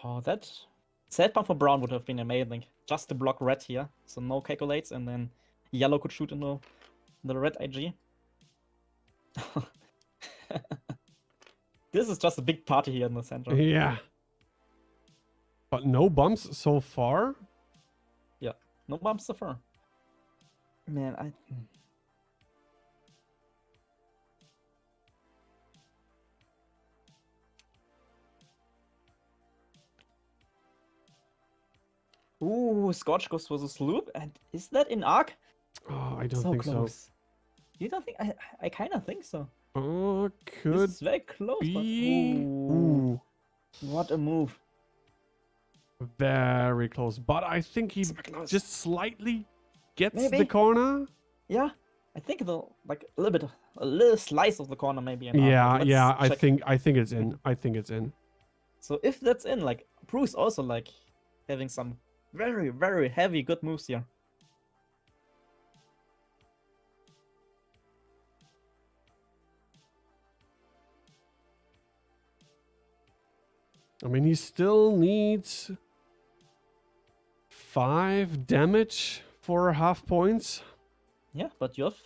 Oh, that self-bomb for Brown would have been amazing. Just to block red here, so no calculates, and then yellow could shoot into the red IG. This is just a big party here in the center. Yeah. But no bumps so far? Yeah, no bumps so far. Man, Ooh, Scorch goes for the sloop, and is that in arc? Oh, I don't think so. You don't think? I kind of think so. Oh, could This is very close, be. but ooh, what a move! very close. But I think he Super close. just slightly gets the Maybe. corner. Yeah, I think the like a little slice of the corner maybe. And Yeah, let's yeah. I check. think it's in. I think it's in. So if that's in, like Bruce also like having some very, very heavy good moves here. I mean, he still needs 5 damage for half points. Yeah, but you have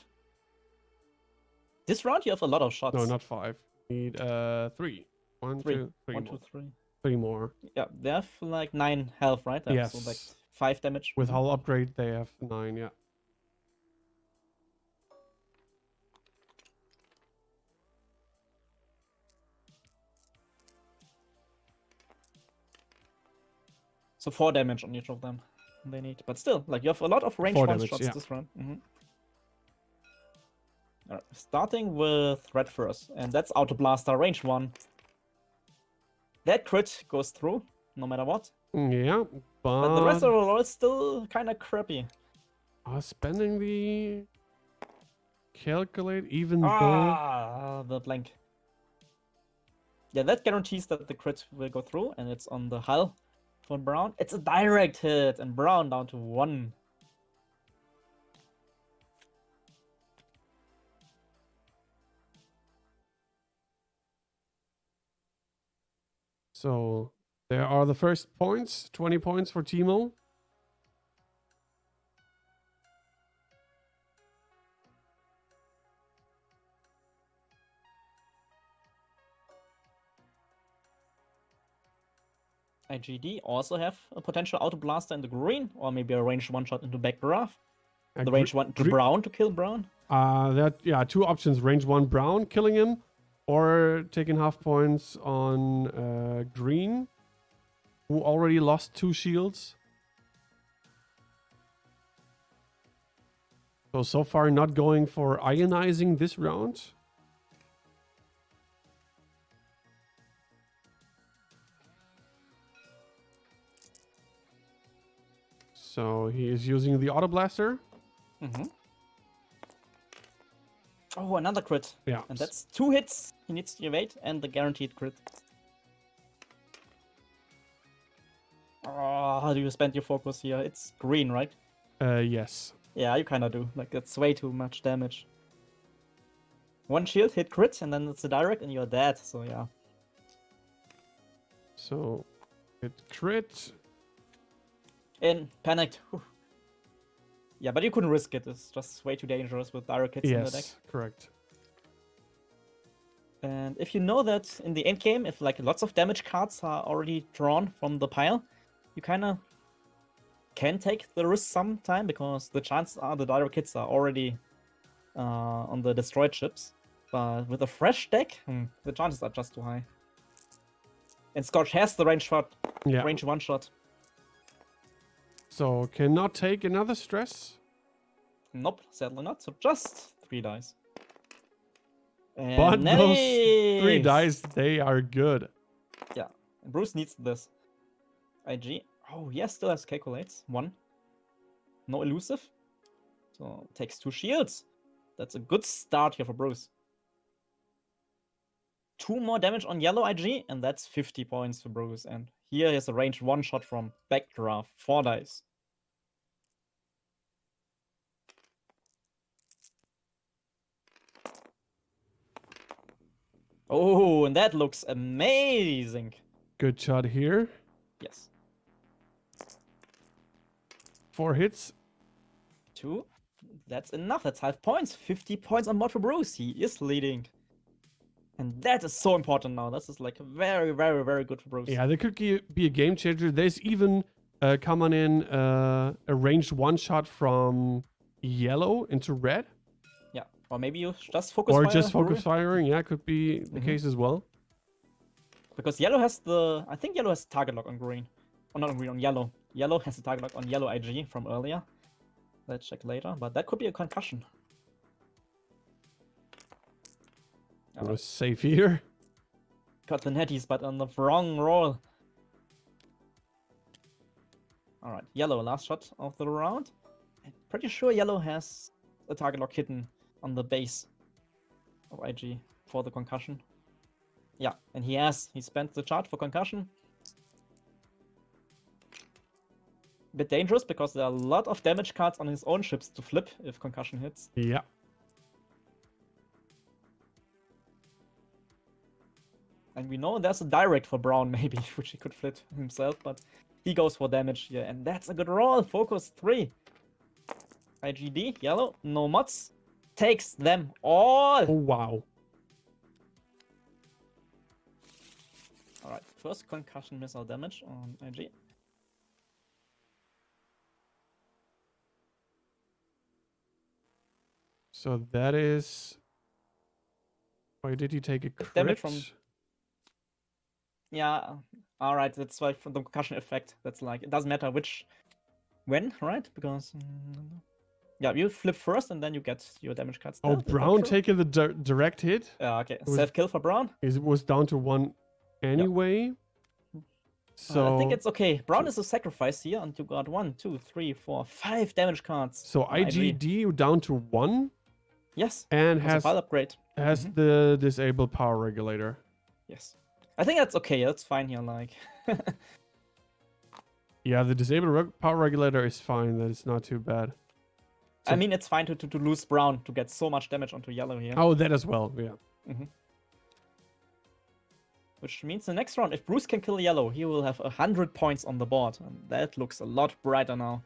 this round you have a lot of shots. No, not 5. Need 3. 1, Three. 2, 3 1, more. 2, 3. 3 more. Yeah, they have like 9 health, right? They have, Yes. So like 5 damage. With hull upgrade, they have 9. Yeah. So 4 damage on each of them they need. But still, like you have a lot of range 4 one damage, shots yeah. this round. Alright, starting with Red first, and that's Auto Blaster range 1. That crit goes through, no matter what. Yeah, But the rest of but the roll is still kind of crappy. spending the calculate even though The blank. Yeah, that guarantees that the crit will go through, and it's on the hull for Brown. It's a direct hit, and Brown down to 1. so there are the first points, 20 points for Timo. IGD also have a potential Auto Blaster in the green, or maybe a range 1-shot into Backdraft. The range 1 to Brown to kill Brown. Yeah, 2 options: range 1 Brown killing him, or taking half points on green, who already lost 2 shields. So far not going for ionizing this round. So he is using the Auto Blaster. Oh, another crit. Yeah. And that's 2 hits. He needs to evade, and the guaranteed crit. Oh, how do you spend your focus here? It's green, right? Yes. Yeah, you kind of do. Like, that's way too much damage. 1 shield, hit crit, and then it's a direct, and you're dead. So, yeah. So it crit. In, panicked. Whew. Yeah, but you couldn't risk it. It's just way too dangerous with direct hits in the deck. Yes, correct. And if you know that in the end game, if like lots of damage cards are already drawn from the pile, you kind of can take the risk sometime, because the chances are the direct hits are already on the destroyed ships. But with a fresh deck, the chances are just too high. And Scorch has the range shot, Yeah. range 1-shot. So cannot take another stress. Nope, sadly not. So just 3 dice. And But those 3 nice! dice, they are good. Yeah, and Bruce needs this. IG. Oh, yes, still has calculates. 1. No elusive. So takes 2 shields. That's a good start here for Bruce. 2 more damage on yellow IG, and that's 50 points for Bruce. And here he has a range 1-shot from Backdraft. 4 dice. Oh, and that looks amazing. Good shot here. Yes. 4 hits. 2. That's enough. That's 5 points. 50 points on board for Bruce. He is leading. And that is so important now. This is like very, very, very good for Bruce. Yeah, there could be a game changer. There's even coming in a ranged 1-shot from yellow into red. Yeah. Or maybe you just focus Or fire just focus Ruin. firing. Yeah, could be the case as well. Because yellow has the... I think yellow has target lock on green. Or not on green, on yellow. Yellow has a target lock on yellow IG from earlier. Let's check later. But that could be a concussion. Was safe here. Got the netties, but on the wrong roll. Alright, yellow, last shot of the round. I'm pretty sure yellow has a target lock hidden on the base of IG for the concussion. Yeah, and he has. He spent the charge for concussion. Bit dangerous because there are a lot of damage cards on his own ships to flip if concussion hits. Yeah. And we know there's a direct for Brown maybe, which he could flip himself, but he goes for damage here. And that's a good roll. Focus 3. IGD, yellow, no mods. Takes them all. Oh, wow. Alright, first concussion missile damage on IG. So that is... Why did he take a crit? Damage from... Yeah, alright, that's why from the concussion effect. That's like, it doesn't matter when, right? Because... yeah, you flip first and then you get your damage cards. Oh, Brown taking the direct hit? Yeah, okay. Self-kill for Brown. It was down to 1 anyway. Yep. So I think it's okay. Brown is a sacrifice here, and you got 1, 2, 3, 4, 5 damage cards. So IGD down to 1? Yes. And has a file upgrade. Has the disabled power regulator. Yes. I think that's okay. That's fine here, like. Yeah, the disabled power regulator is fine. That is not too bad. So, I mean, it's fine to lose Brown to get so much damage onto yellow here. Oh, that as well, yeah. Which means the next round, if Bruce can kill yellow, he will have 100 points on the board. And that looks a lot brighter now.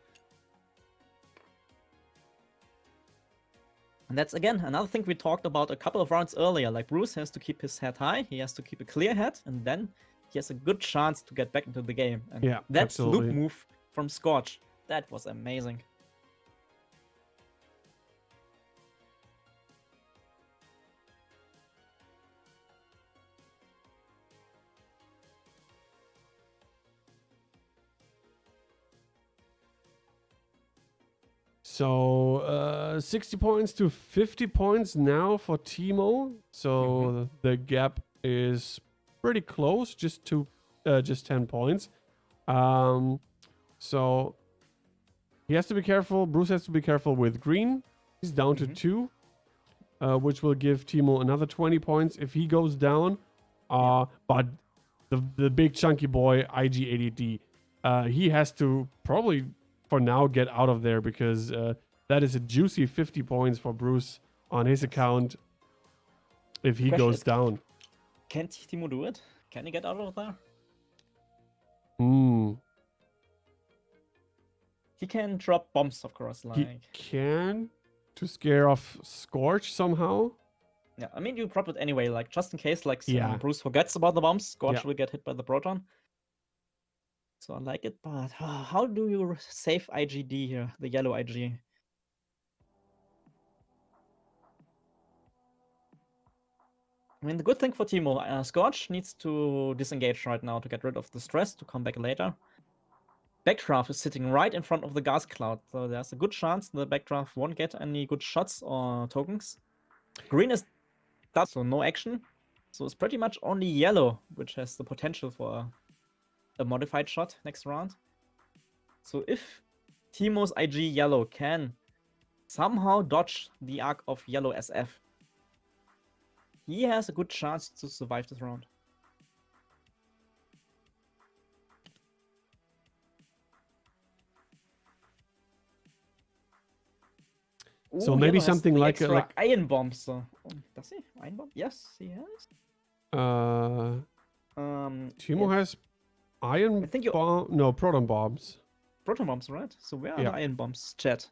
And that's, again, another thing we talked about a couple of rounds earlier. Like, Bruce has to keep his head high. He has to keep a clear head. And then he has a good chance to get back into the game. And yeah, that's absolutely. loop move from Scorch. That was amazing. So 60 points to 50 points now for Timo. So the gap is pretty close, just 10 points. So he has to be careful. Bruce has to be careful with green. He's down to 2, which will give Timo another 20 points if he goes down. But the big chunky boy IG80D, he has to probably for now get out of there, because that is a juicy 50 points for Bruce on his account if he goes down. Can Timo do it? Can he get out of there? He can drop bombs, of course. Like, he can, to scare off Scorch somehow. Yeah, I mean, you drop it anyway, like, just in case, like, Bruce forgets about the bombs, Scorch will get hit by the proton. So I like it, but how do you save IGD here, the yellow IG? I mean, the good thing for Timo, Scorch needs to disengage right now to get rid of the stress to come back later. Backdraft is sitting right in front of the gas cloud, so there's a good chance the Backdraft won't get any good shots or tokens. Green is done, so no action. So it's pretty much only yellow, which has the potential for a modified shot next round. So if Timo's IG yellow can somehow dodge the arc of yellow SF, he has a good chance to survive this round. So maybe something like iron bomb. So does he iron bomb? Yes, he has. Timo has iron bomb. No, proton bombs. Proton bombs, right? So where are the iron bombs? Chat.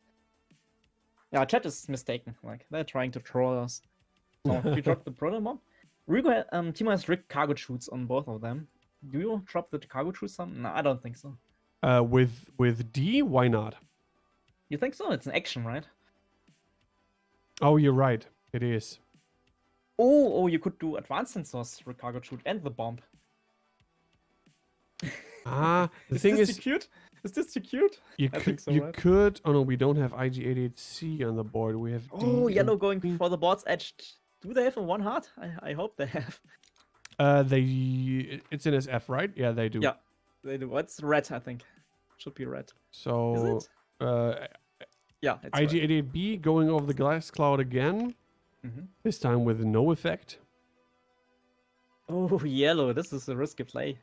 Yeah, chat is mistaken. Like, they're trying to troll us. So we dropped the proton bomb. Timo has rigged cargo chutes on both of them. Do you drop the cargo chutes? No, I don't think so. With D, why not? You think so? It's an action, right? Oh, you're right. It is. Oh, you could do advanced sensors with cargo chute and the bomb. The thing is, cute. Is this too cute? You could. Oh no, we don't have IG88C on the board. We have. Yellow going for the board's edge. Do they have a 1 heart? I hope they have. It's in SF, right? Yeah, they do. Yeah, they do. It's red, I think. should be red. So, Is it? Yeah, it's red. IG88B going over the glass cloud again. This time with no effect. Oh, yellow. This is a risky play.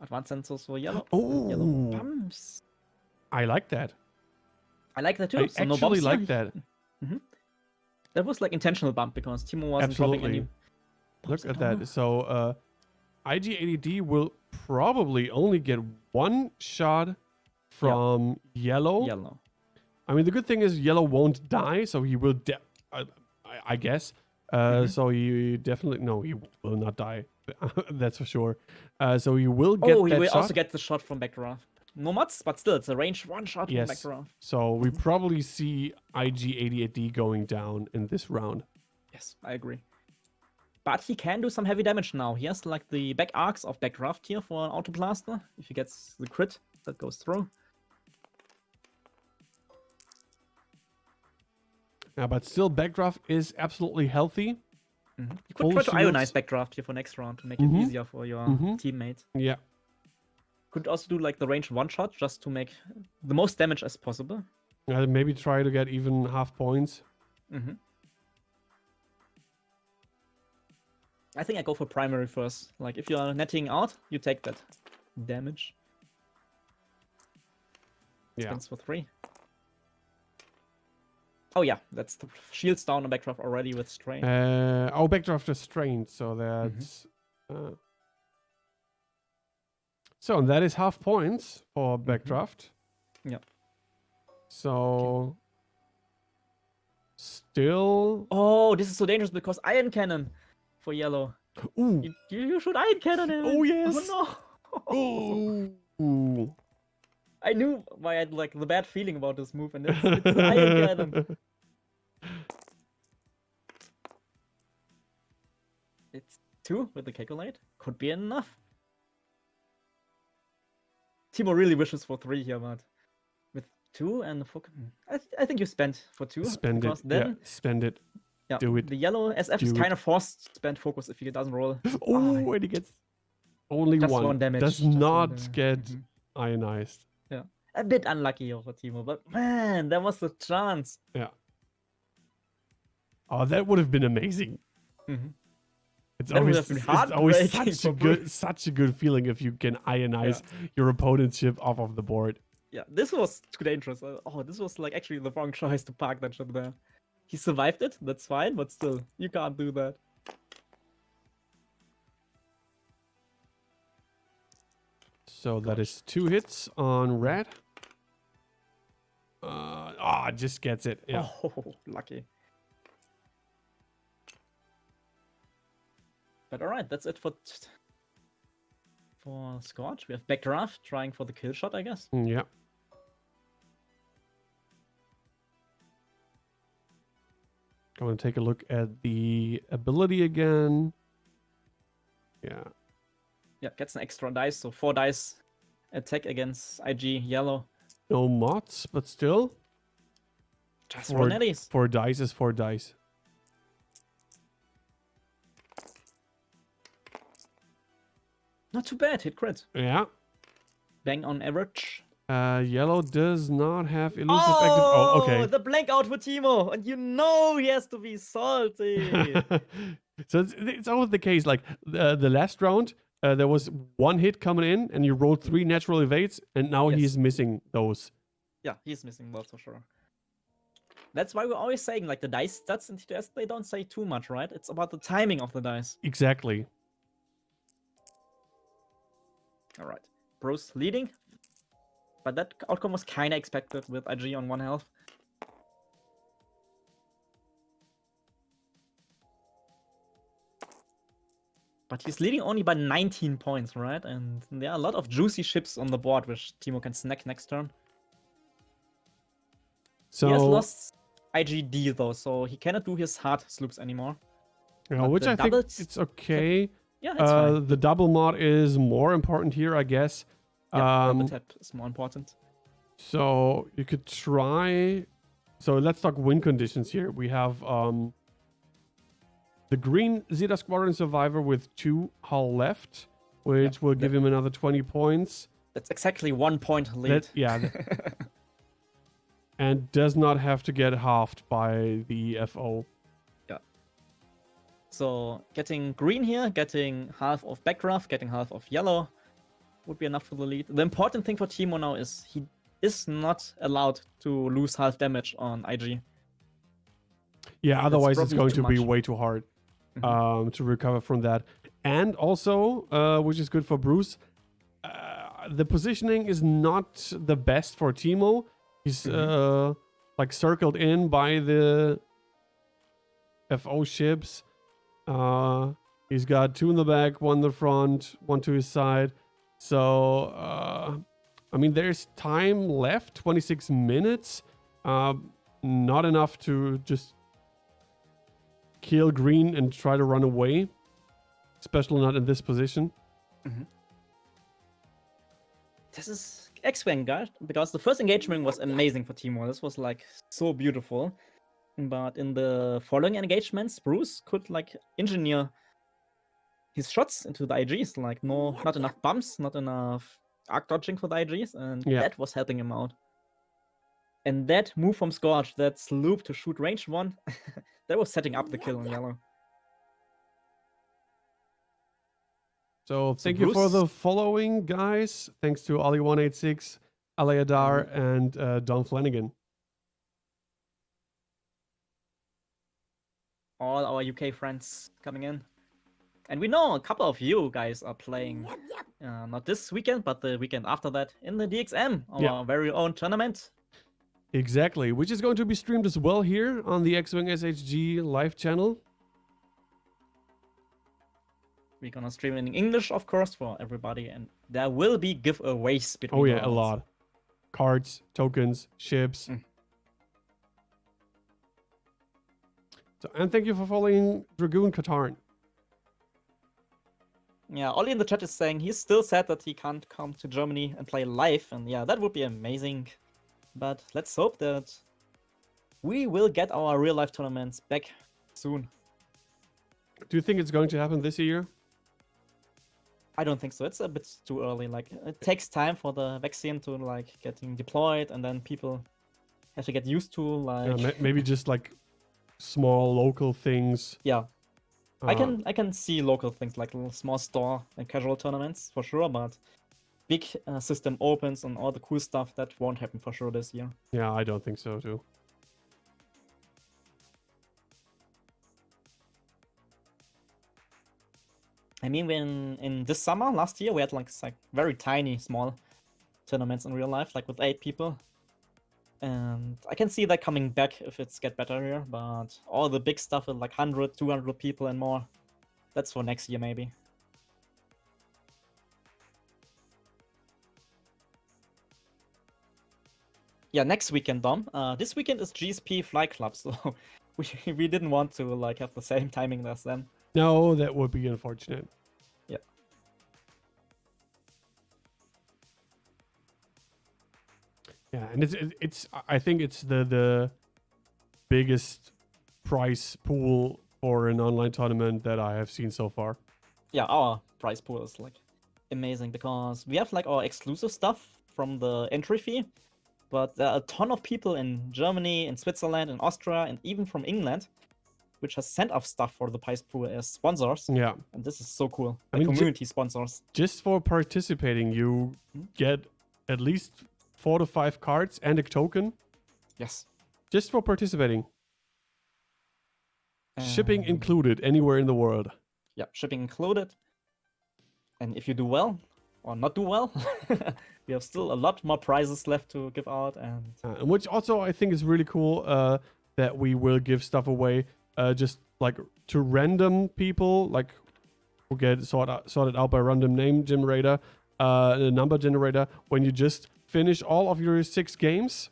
Advanced sensors for yellow. Oh, Yellow bumps. I like that. I like that too. I So no actually bumps like here. that. That was like intentional bump because Timo wasn't dropping any. Look at that. So IG80D will probably only get one shot from yellow. Yellow. I mean, the good thing is yellow won't die, so he will. I guess. So he definitely he will not die. That's for sure. So he will get. Oh, he that will shot. also get the shot from Backdraft. No mods, but still, it's a range one shot from Backdraft. So we probably see IG88D going down in this round. Yes, I agree. But he can do some heavy damage now. He has like the back arcs of Backdraft here for an auto blaster. If he gets the crit that goes through. Yeah, but still, Backdraft is absolutely healthy. You could try to ionize Backdraft here for next round to make it easier for your teammate. Yeah. Could also do like the range one shot just to make the most damage as possible. Maybe try to get even half points. I think I go for primary first. Like if you are netting out, you take that damage. Yeah. Spins for 3. Oh yeah, that's the shields down on Backdraft already with strain. Backdraft is strained, so that's so and that is half points for Backdraft. Yep. So still. Oh, this is so dangerous because Iron Cannon for yellow. Ooh. You should Iron Cannon him. Oh yes. Oh no. Ooh. I knew why I had like the bad feeling about this move, and it's Iron Cannon. It's 2 with the calculate. Could be enough. Timo really wishes for 3 here, but with 2 and the focus, I think you spend for 2. Spend it. Then, spend it. Yeah, do it. The yellow SF is kind of forced to spend focus if he doesn't roll. Oh, and he gets only just one. damage. Does not get ionized. Yeah, a bit unlucky for Timo, but man, that was the chance. Yeah. Oh, that would have been amazing. It's That would always, have been it's always heartbreaking such a good feeling if you can ionize your opponent's ship off of the board. Yeah, this was too dangerous. Oh, this was like actually the wrong choice to park that ship there. He survived it, that's fine, but still, you can't do that. So that is 2 hits on red. Just gets it. Yeah. Oh, lucky. But alright, that's it for Scorch. We have Backdraft trying for the kill shot, I guess. Yeah. I'm going to take a look at the ability again. Yeah. Yeah, gets an extra dice, so 4 dice attack against IG yellow. No mods, but still. Just 4 netties. 4 dice is 4 dice. Not too bad, hit crit. Yeah. Bang on average. Yellow does not have elusive active. Oh, okay. The blank out for Timo, and you know he has to be salty. So it's always the case. Like the last round, there was 1 hit coming in, and you rolled 3 natural evades, and now he's missing those. Yeah, he's missing those for sure. That's why we're always saying like the dice stats in TTS, they don't say too much, right? It's about the timing of the dice. Exactly. All right, Bruce leading. But that outcome was kind of expected with IG on 1 health. But he's leading only by 19 points, right? And there are a lot of juicy ships on the board, which Timo can snack next turn. So he has lost IGD though, so he cannot do his hard sloops anymore. Yeah, which I think it's okay. Yeah, it's fine. The double mod is more important here, I guess. Yeah, double tap is more important. So you could try. So let's talk win conditions here. We have the green Zeta Squadron Survivor with 2 hull left, which will give him another 20 points. That's exactly 1 point lead. And does not have to get halved by the FO. Yeah. So getting green here, getting half of Backdraft, getting half of yellow would be enough for the lead. The important thing for Timo now is he is not allowed to lose half damage on IG. Yeah, otherwise it's going to be much. way too hard to recover from that. And also, which is good for Bruce, the positioning is not the best for Timo. He's like circled in by the FO ships. He's got 2 in the back, 1 in the front, 1 to his side. So, I mean, there's time left, 26 minutes. Not enough to just kill green and try to run away. Especially not in this position. This is X-Wing, guys, because the first engagement was amazing for Timo. This was like so beautiful. But in the following engagements, Bruce could like engineer his shots into the IGs. Like not enough bumps, not enough arc dodging for the IGs, and that was helping him out. And that move from Scorch, that loop to shoot range 1, that was setting up the kill on yellow. So thank you for the following, guys. Thanks to Ali186, Alayadar, and Don Flanagan. All our UK friends coming in. And we know a couple of you guys are playing, not this weekend, but the weekend after that, in the DXM, our very own tournament. Exactly, which is going to be streamed as well here on the X-Wing SHG live channel. We're gonna stream it in English, of course, for everybody, and there will be giveaways between rounds. A lot. Cards, tokens, ships. So, and thank you for following Dragoon Katarn. Yeah, Ollie in the chat is saying he's still sad that he can't come to Germany and play live, and yeah, that would be amazing. But let's hope that we will get our real-life tournaments back soon. Do you think it's going to happen this year? I don't think so. It's a bit too early. Like, it takes time for the vaccine to like getting deployed, and then people have to get used to like maybe just like small local things. Yeah, I can see local things like little small store and casual tournaments for sure, but big system opens and all the cool stuff, that won't happen for sure this year. Yeah, I don't think so too. I mean, when in this summer last year we had like very tiny small tournaments in real life, like with 8 people, and I can see that coming back if it's get better here. But all the big stuff with like 100, 200 people and more, that's for next year maybe. Yeah, next weekend, Dom. This weekend is GSP Fly Club, so we didn't want to like have the same timing as them. No, that would be unfortunate. Yeah. Yeah, and it's I think it's the biggest prize pool for an online tournament that I have seen so far. Yeah, our prize pool is like amazing because we have like our exclusive stuff from the entry fee, but there are a ton of people in Germany, in Switzerland, in Austria, and even from England, which has sent off stuff for the prize pool as sponsors. Yeah. And this is so cool. I mean, community sponsors. Just for participating, you get at least 4 to 5 cards and a token. Yes. Just for participating. Shipping included anywhere in the world. Yeah, shipping included. And if you do well, or not do well, we have still a lot more prizes left to give out. And which also I think is really cool that we will give stuff away just like to random people, like who get sorted out by random name generator, a number generator. When you just finish all of your 6 games,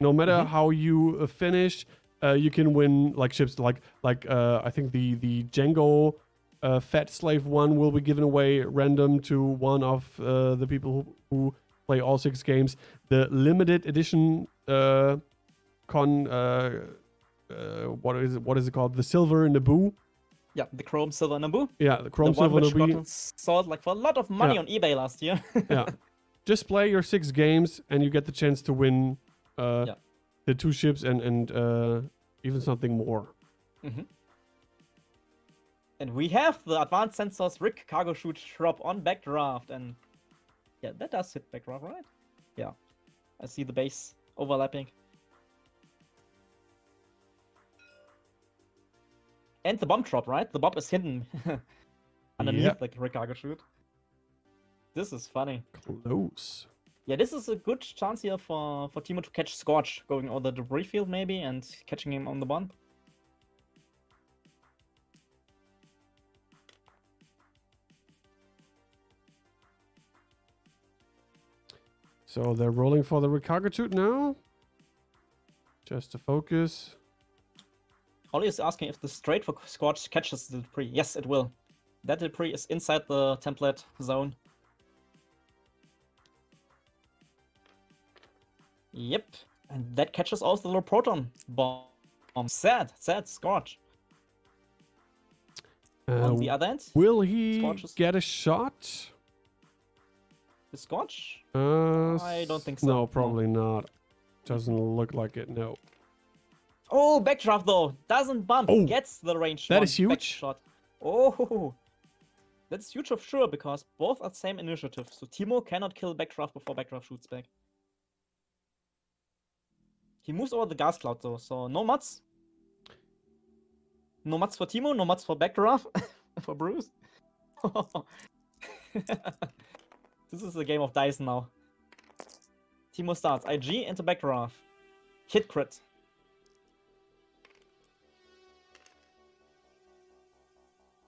no matter how you finish, you can win like ships. Like I think the Django Fat Slave one will be given away random to one of the people who play all 6 games. The limited edition what is it called? The Silver Naboo. Yeah, the Chrome Silver Naboo. Yeah, the Chrome Silver Naboo. Sold like for a lot of money on eBay last year. Yeah, just play your 6 games and you get the chance to win the 2 ships and even something more. Mm-hmm. And we have the advanced sensors rig cargo chute drop on Backdraft, and yeah, that does hit Backdraft, right? Yeah, I see the base overlapping. And the bomb drop, right? The bomb is hidden underneath the rig cargo chute. This is funny. Close. Yeah, this is a good chance here for Timo to catch Scorch, going over the debris field maybe and catching him on the bomb. So they're rolling for the recargatute now. Just to focus. Ollie is asking if the straight for Scorch catches the debris. Yes, it will. That debris is inside the template zone. Yep, and that catches also the little proton bomb. Sad Scorch. On the other end, will he get a shot? The Scorch? I don't think so. No, probably not. Doesn't look like it, no. Oh, Backdraft though. Doesn't bump. Oh, gets the range that is huge. Shot. Oh, that's huge of sure, because both are the same initiative. So Timo cannot kill Backdraft before Backdraft shoots back. He moves over the gas cloud though, so no mods. No mods for Timo, no mods for Backdraft. For Bruce. This is a game of dice now. Timo starts. IG into Backdraft. Hit crit.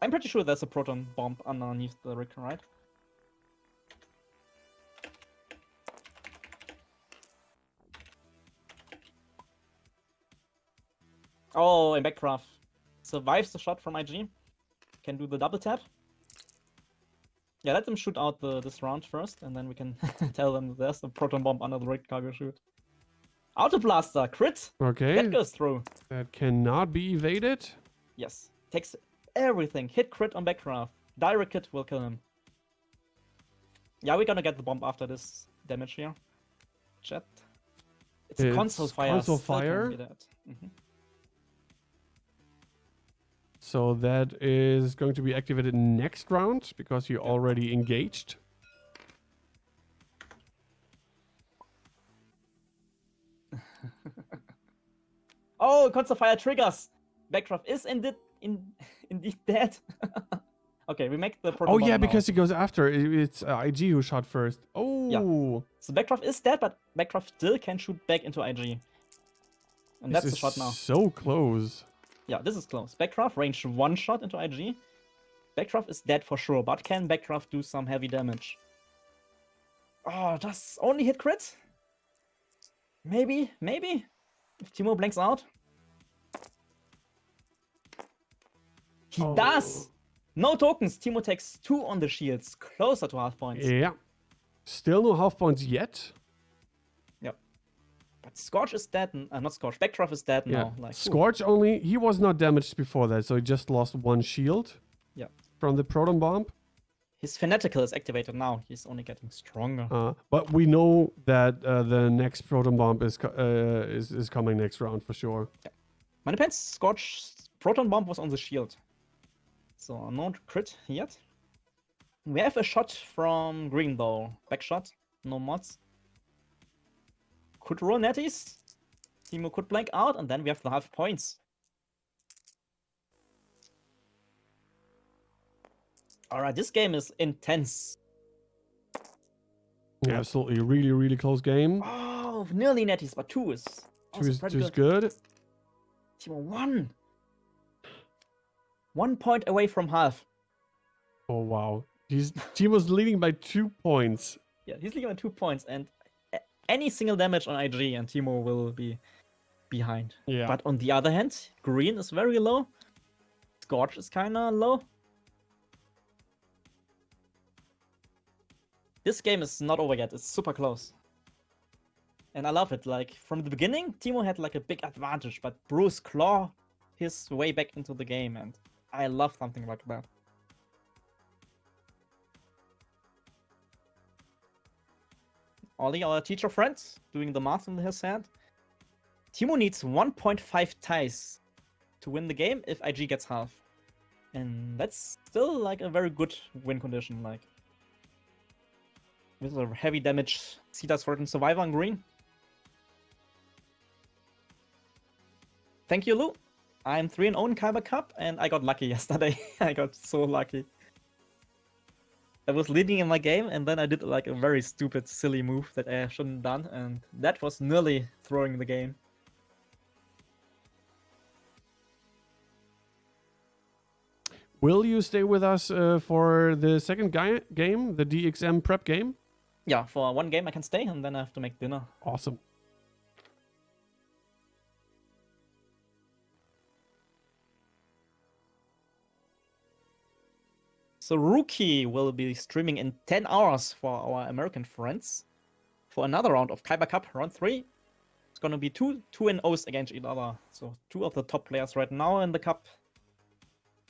I'm pretty sure there's a proton bomb underneath the rig, right? Oh, and Backdraft survives the shot from IG. Can do the double tap. Yeah, let them shoot out this round first, and then we can tell them there's a proton bomb under the rig cargo chute. Auto blaster, crit. Okay. That goes through. That cannot be evaded. Yes. Takes everything. Hit crit on Backdraft. Direct hit will kill him. Yeah, we're gonna get the bomb after this damage here. Chat. It's a console fire. Console fire. So that is going to be activated next round because you already engaged. Oh, console fire triggers. Backdraft is indeed dead. Okay, we make the proton bomb now. Because he goes after. It's IG who shot first. Oh. Yeah. So Backdraft is dead, but Backdraft still can shoot back into IG. And that's the shot now. So close. Yeah, this is close. Backdraft range 1 shot into IG. Backdraft is dead for sure, but can Backdraft do some heavy damage? Oh, does only hit crit? Maybe. If Timo blanks out. He does! No tokens. Timo takes 2 on the shields. Closer to half points. Yeah. Still no half points yet. Yep. But Scorch is dead. Not Scorch. Backdraft is dead now. Like, Scorch only... He was not damaged before that, so he just lost 1 shield. Yeah. From the proton bomb. His fanatical is activated now. He's only getting stronger. But we know that the next proton bomb is coming next round for sure. Yeah. My depends. Scorch's proton bomb was on the shield. So no crit yet. We have a shot from green though. Back shot. No mods. Could roll netties. Timo could blank out, and then we have the half points. Alright, this game is intense. Yeah, absolutely. Really, really close game. Oh, nearly netties, but 2 is just good. Timo 1. 1 point away from half. Oh, wow. Timo's leading by 2 points. Yeah, he's leading by 2 points, and any single damage on IG and Timo will be behind. Yeah. But on the other hand, green is very low. Scorch is kinda low. This game is not over yet. It's super close. And I love it. Like, from the beginning, Timo had like a big advantage, but Bruce clawed his way back into the game, and I love something like that. Ollie, our teacher friend, doing the math in his head. Timo needs 1.5 ties to win the game if IG gets half. And that's still like a very good win condition, like. With a heavy damage Zetas Certain Survivor on green. Thank you, Lou. I'm 3-0 in Kyber Cup, and I got lucky yesterday. I got so lucky. I was leading in my game, and then I did like a very stupid, silly move that I shouldn't have done, and that was nearly throwing the game. Will you stay with us for the second game, the DXM prep game? Yeah, for one game I can stay, and then I have to make dinner. Awesome. So Rookie will be streaming in 10 hours for our American friends for another round of Kyber Cup, round 3. It's gonna be 2-0s against each other. So 2 of the top players right now in the cup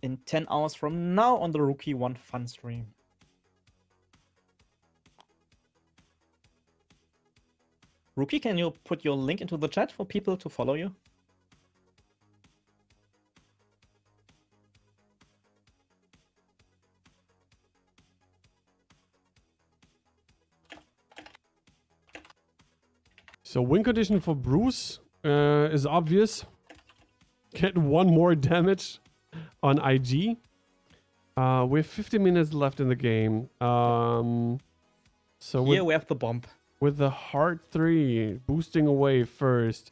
in 10 hours from now on the Rookie 1 fun stream. Rookie, can you put your link into the chat for people to follow you? So win condition for Bruce is obvious. Get 1 more damage on IG. We have 50 minutes left in the game. So Here we have the bomb. With the Heart 3 boosting away first.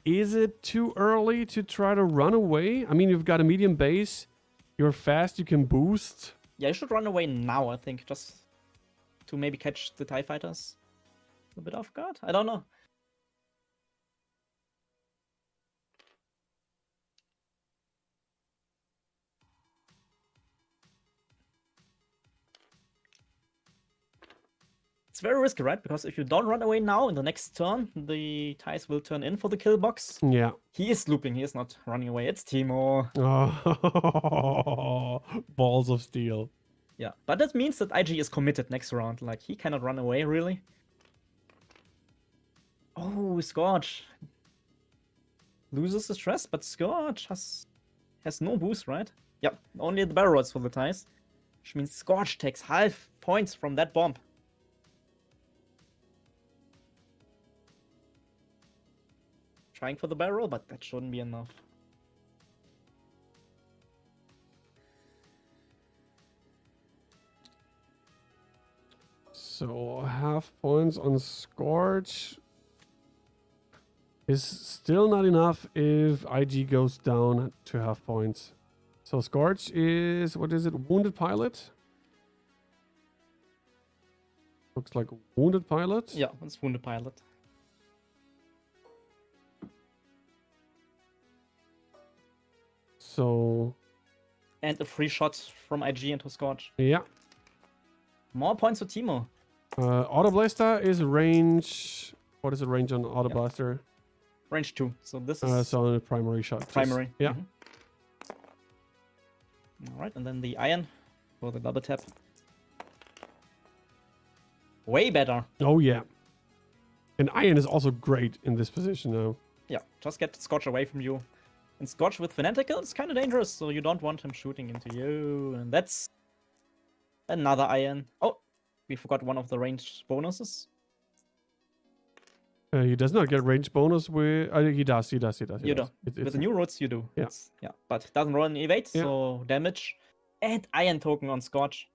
Is it too early to try to run away? I mean, you've got a medium base. You're fast, you can boost. Yeah, you should run away now, I think, just to maybe catch the TIE fighters a bit off guard. I don't know. It's very risky, right? Because if you don't run away now, in the next turn, the TIEs will turn in for the kill box. Yeah. He is looping, he is not running away. It's Timo. Oh, balls of steel. Yeah, but that means that IG is committed next round. Like, he cannot run away, really. Oh, Scorch. Loses the stress, but Scorch has no boost, right? Yep, only the barrel rolls for the TIEs. Which means Scorch takes half points from that bomb. Trying for the barrel, but that shouldn't be enough. So half points on Scorch is still not enough if IG goes down to half points. So Scorch is, what is it, Wounded Pilot? Looks like Wounded Pilot. Yeah, it's Wounded Pilot. So... And a free shot from IG into Scorch. Yeah. More points for Timo. Auto Blaster is range... What is the range on Auto Blaster? Range 2. So this is so a primary shot. primary. Yeah. Alright, and then the iron for the double tap. Way better. Oh yeah. And Iron is also great in this position now. Yeah, just get Scorch away from you. And Scorch with Fanatical is kind of dangerous, so you don't want him shooting into you. And that's another iron. Oh, we forgot one of the range bonuses. He does not get range bonus with... he does. You do. With the new roads, you do. Yeah. Yeah, but doesn't roll an evade, so damage. And iron token on Scorch.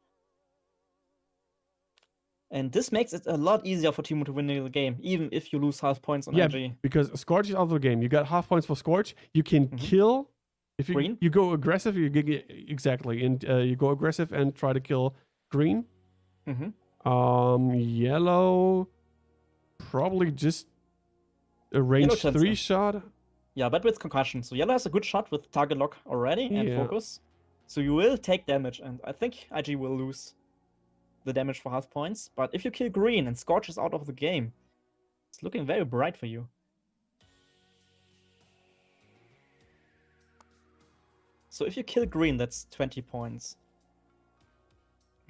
And this makes it a lot easier for Timo to win the game, even if you lose half points on IG. Because Scorch is out of the game. You got half points for Scorch. You can kill... If you go aggressive, you get... Exactly. And you go aggressive and try to kill green. Yellow... Probably just a range 3 shot. Yeah, but with concussion. So yellow has a good shot with target lock already and focus. So you will take damage, and I think IG will lose the damage for half points. But if you kill green and Scorch is out of the game, it's looking very bright for you. So if you kill green, that's 20 points.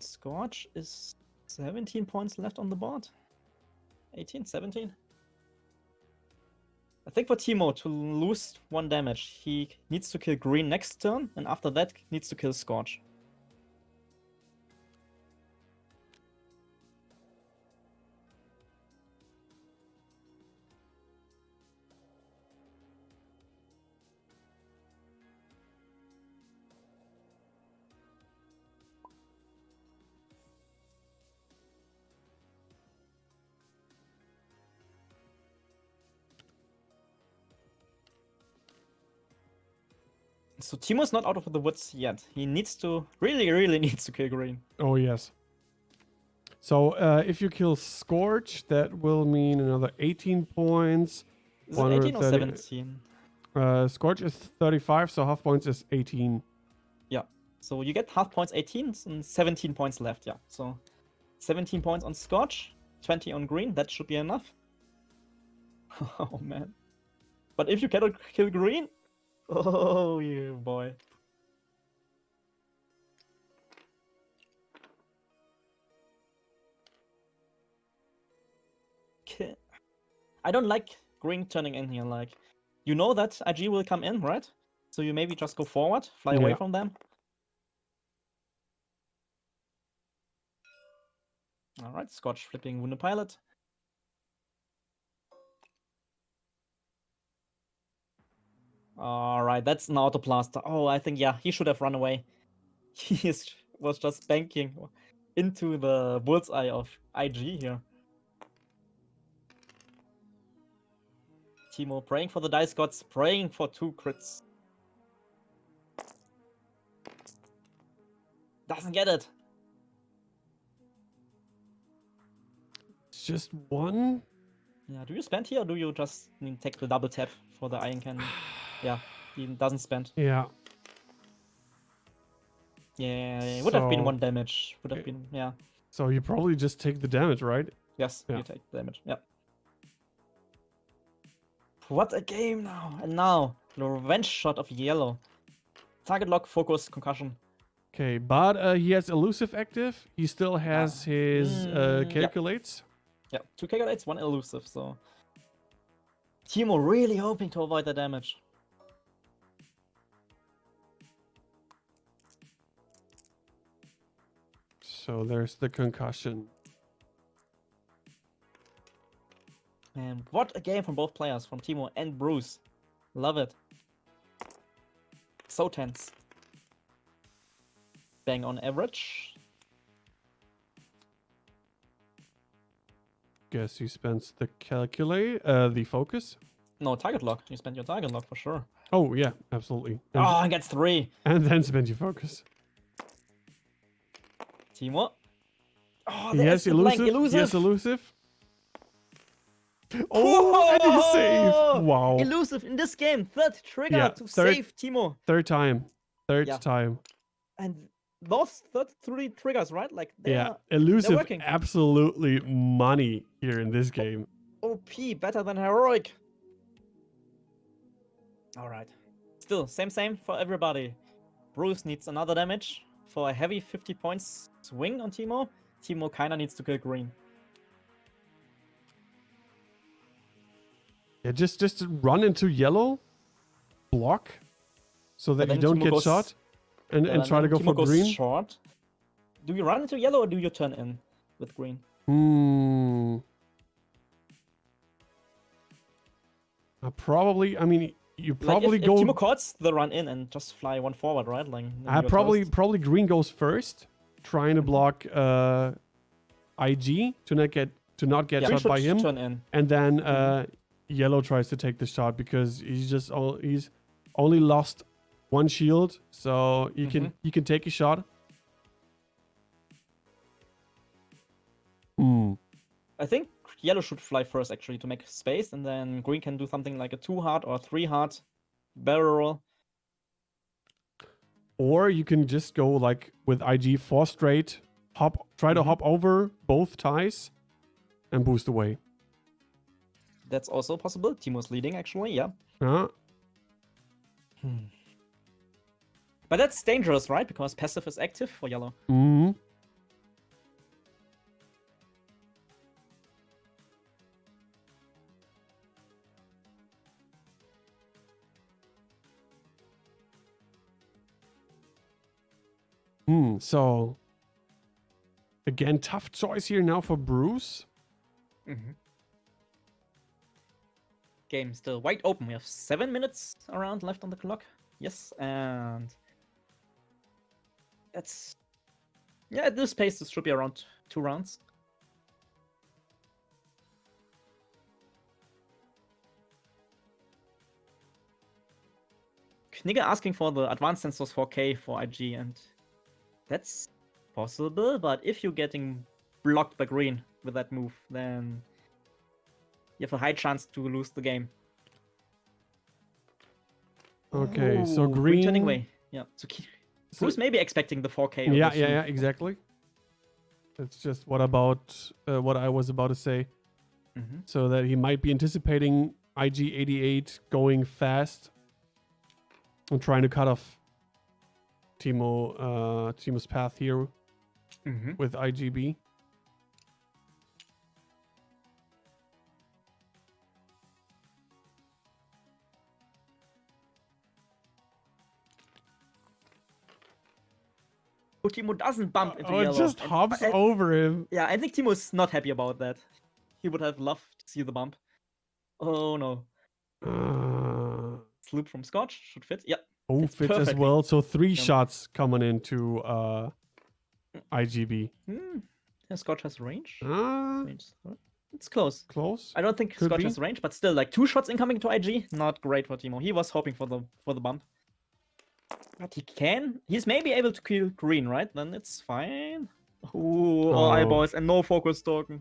Scorch is 17 points left on the board. 18, 17. I think for Timo to lose 1 damage, he needs to kill green next turn, and after that needs to kill Scorch. So Timo's not out of the woods yet. He needs to, really needs to kill green. Oh, yes. So if you kill Scorch, that will mean another 18 points. Is it 18 or 17? Scorch is 35, so half points is 18. Yeah. So you get half points 18 and 17 points left, yeah. So 17 points on Scorch, 20 on green, that should be enough. Oh man. But if you cannot kill green, oh you boy. Okay. I don't like green turning in here, like you know that IG will come in, right? So you maybe just go forward, fly away from them. Alright, Scorch flipping Wounded Pilot. Alright, that's an auto blaster. Oh, I think, yeah, he should have run away. He was just banking into the bullseye of IG here. Timo praying for the dice gods, praying for 2 crits. Doesn't get it. It's just 1. Yeah, do you spend here or do you just take the double tap for the iron cannon? Yeah, he doesn't spend. Yeah. Yeah, it would have been 1 damage. Would have been, yeah. So you probably just take the damage, right? Yes, Yeah. you take the damage. Yeah. What a game now! And now, the revenge shot of yellow. Target lock, focus, concussion. Okay, but he has elusive active. He still has his calculates. Yeah, 2 calculates, 1 elusive, so. Timo really hoping to avoid the damage. So there's the concussion. And what a game from both players, from Timo and Bruce. Love it. So tense. Bang on average. Guess he spends the calculate, the focus. No, target lock. You spend your target lock for sure. Oh yeah, absolutely. And, Oh, he gets 3. and then spend your focus. Timo. Oh, He has the blank elusive. He has elusive. Oh, and he saved. Oh! Wow. Elusive in this game. 3rd trigger Yeah, to third- save Timo. Third time. Yeah. Time. And those 3 triggers, right? Like they Yeah. are Elusive, working. absolutely money here in this game. OP, better than heroic. Alright. Still, same for everybody. Bruce needs another damage for a heavy 50 points swing on Timo. Timo kinda needs to kill green. Yeah, just run into yellow, block, so that But you then don't Timo get goes- shot, and try to then go Timo for goes green. short. Do you run into yellow or do you turn in with green? Probably. I mean, you Like probably if go. Timo calls the run in and just fly 1 forward, right? Like then you're Probably toast. probably green goes first, trying to block IG to not get Yeah, shot by him, turn in. and then yellow tries to take the shot because he's only lost 1 shield, so you can take a shot. I think yellow should fly first actually to make space, and then green can do something like a 2 heart or 3 heart barrel roll. Or you can just go like with IG 4 straight, try to hop over both ties, and boost away. That's also possible. Timo's leading actually, yeah. But that's dangerous, right? Because passive is active for yellow. Mm-hmm. So again, tough choice here now for Bruce. Mm-hmm. Game still wide open. We have 7 minutes around left on the clock. Yes, and that's at this pace this should be around 2 rounds. Knigge asking for the advanced sensors 4K for IG, and that's possible, but if you're getting blocked by green with that move, then you have a high chance to lose the game. Okay, so Ooh, green turning away. Yeah, Bruce may be expecting the 4K. Yeah, exactly. That's just what I was about to say. Mm-hmm. So that he might be anticipating IG88 going fast and trying to cut off Timo's path here with IGB. Timo doesn't bump into it yellow. just hops over him. Yeah, I think Timo's not happy about that. He would have loved to see the bump. Oh no. Sloop from Scorch should fit. Yeah. Oh, fits perfectly. as well. So 3 shots coming into IGB. Yeah, Scorch has range. Range. It's close. Close. I don't think Scorch has range, but still, like 2 shots incoming to IG. Not great for Timo. He was hoping for the bump. But he can. He's maybe able to kill green, right? Then it's fine. Ooh, all eyeballs and no focus token.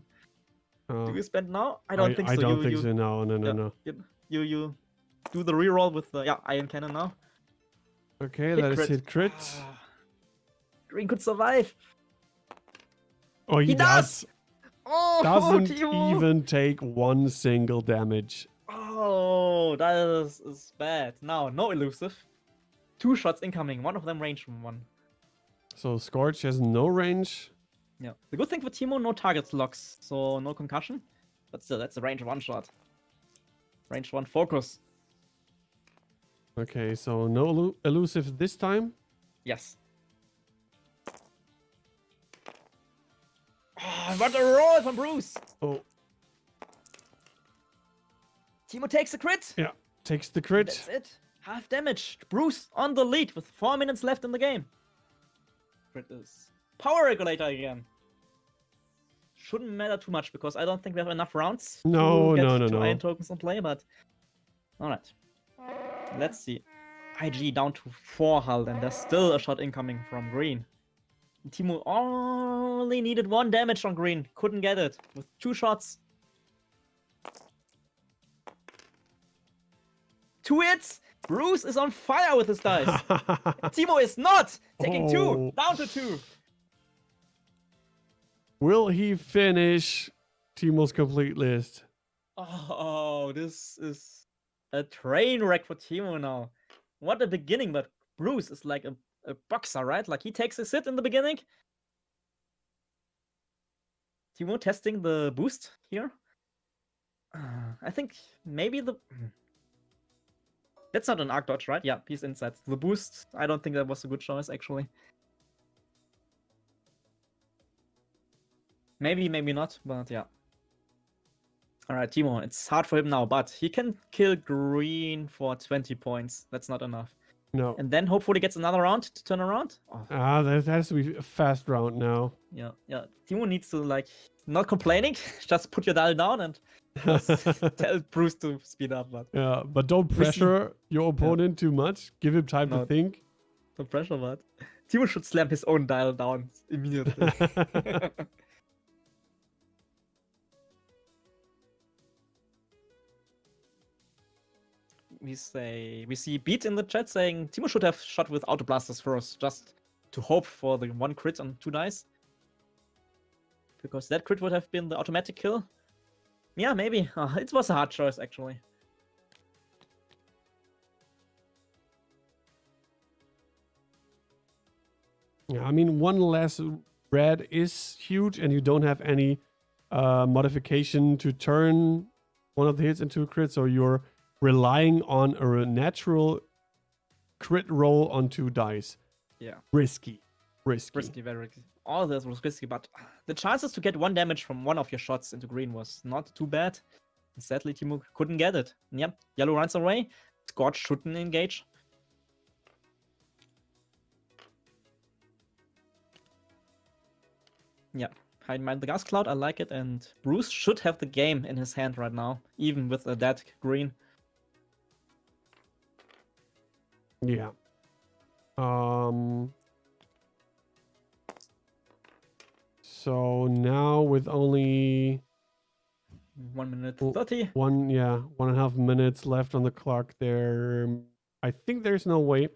Do you spend now? I don't think so. I don't think so. No. You do the reroll with the iron cannon now. Okay, that is hit crit. Green could survive. Oh, he does. Oh, doesn't Timo. even take 1 single damage. Oh, that is bad. Now, no elusive. 2 shots incoming. One of them range from 1. So Scorch has no range. Yeah. The good thing for Timo, no target locks, so no concussion. But still, that's a range 1 shot. Range 1 focus. Okay, so no elusive this time. Yes. Oh, what a roll from Bruce! Oh. Timo takes a crit. Yeah, takes the crit. That's it. Half damage. Bruce on the lead with 4 minutes left in the game. Crit is power regulator again. Shouldn't matter too much because I don't think we have enough rounds No. iron tokens in play, but alright. Let's see. IG down to 4 hull, and there's still a shot incoming from green. Timo only needed 1 damage on green. Couldn't get it with 2 shots. 2 hits. Bruce is on fire with his dice. Timo is not taking 2. Down to 2. Will he finish Timo's complete list? Oh, this is a train wreck for Timo now. What a beginning, but Bruce is like a boxer, right? Like he takes a hit in the beginning. Timo testing the boost here. I think maybe that's not an arc dodge, right? Yeah, he's inside. The boost, I don't think that was a good choice, actually. Maybe, maybe not, but yeah. Alright, Timo, it's hard for him now, but he can kill green for 20 points. That's not enough. No. And then hopefully gets another round to turn around. Oh. That has to be a fast round now. Yeah. Timo needs to, like, not complaining, just put your dial down and tell Bruce to speed up. But yeah, but don't pressure your opponent too much. Give him time to think. Don't pressure, but Timo should slam his own dial down immediately. We see Beat in the chat saying Timo should have shot with auto blasters first, just to hope for the 1 crit on 2 dice. Because that crit would have been the automatic kill. Yeah, maybe. It was a hard choice, actually. Yeah, I mean, 1 less red is huge, and you don't have any modification to turn one of the hits into a crit, so you're relying on a natural crit roll on 2 dice. Yeah. Risky. Risky, very risky. All this was risky, but the chances to get 1 damage from one of your shots into green was not too bad. Sadly, Timo couldn't get it. Yep, yellow runs away. Scorch shouldn't engage. Yeah, hide behind the gas cloud, I like it, and Bruce should have the game in his hand right now, even with a dead green. Yeah. So now with only 1 minute 30. 1.5 minutes left on the clock there. I think there's no way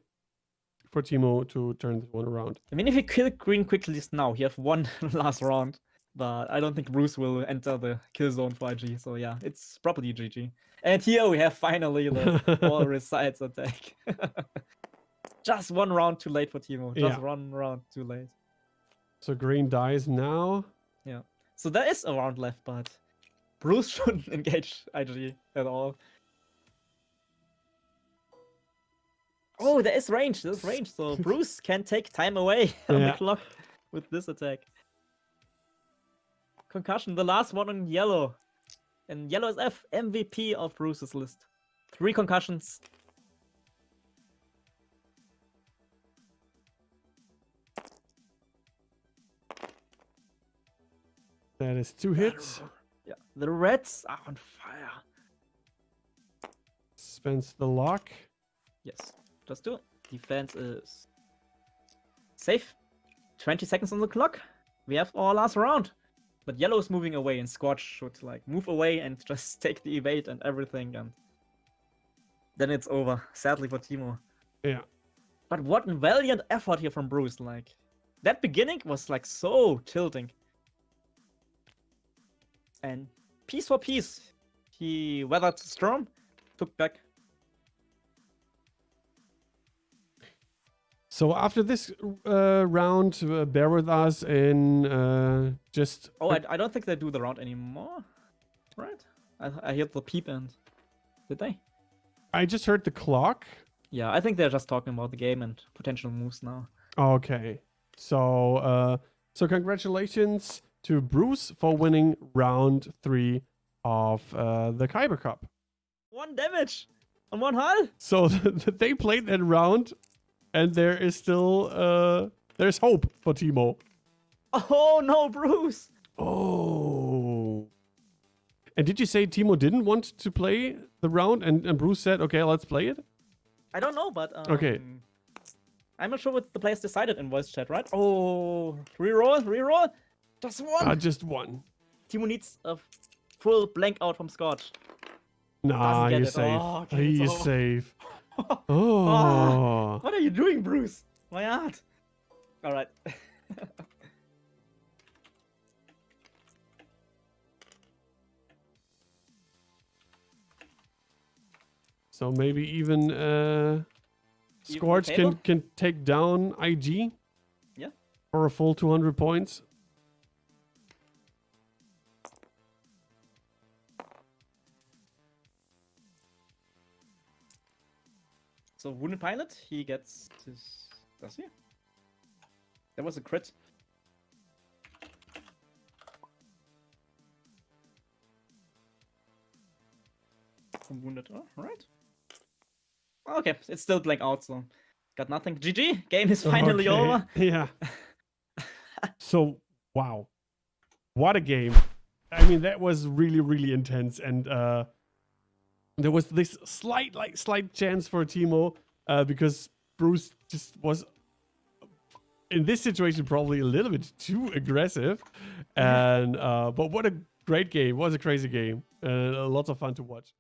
for Timo to turn this one around. I mean, if he kill green quickly just now, he have one last round. But I don't think Bruce will enter the kill zone for IG. So yeah, it's probably GG. And here we have finally the Walrus sides attack. Just 1 round too late for Timo. Just 1 round too late. So green dies now. Yeah. So there is a round left, but Bruce shouldn't engage IG at all. Oh, there is range. There's range. So Bruce can take time away on the clock with this attack. Concussion, the last one on yellow. And yellow is F, MVP of Bruce's list. 3 concussions. That is 2 hits. Yeah, the reds are on fire. Spends the lock. Yes, just do it. Defense is safe. 20 seconds on the clock. We have our last round. But yellow is moving away, and Scorch should like move away and just take the evade and everything, and then it's over. Sadly for Timo. Yeah. But what a valiant effort here from Bruce. Like that beginning was like so tilting. And piece for piece, he weathered the storm, took back. So after this round, bear with us in just... Oh, I don't think they do the round anymore, right? I heard the peep and... Did they? I just heard the clock. Yeah, I think they're just talking about the game and potential moves now. Okay. So, so congratulations to Bruce for winning round 3 of the Kyber Cup. 1 damage on 1 hull. So they played that round, and there is still there's hope for Timo. Oh no, Bruce! Oh. And did you say Timo didn't want to play the round, and Bruce said, "Okay, let's play it"? I don't know, but okay. I'm not sure what the players decided in voice chat, right? Oh, reroll. Just 1. Just 1. Timo needs a full blank out from Scorch. Nah, he's safe. Oh, okay, he's safe. Oh. What are you doing, Bruce? My art. All right. So maybe even Scorch can take down IG. Yeah. For a full 200 points. So Wounded Pilot, he gets his... Does he? That was a crit. From Wounded, right? Okay, it's still blank out, so got nothing. GG, game is finally over. Yeah. So, wow. What a game. I mean, that was really, really intense, and there was this slight chance for Timo because Bruce just was in this situation probably a little bit too aggressive, and but what a great game! What a crazy game! Lots of fun to watch.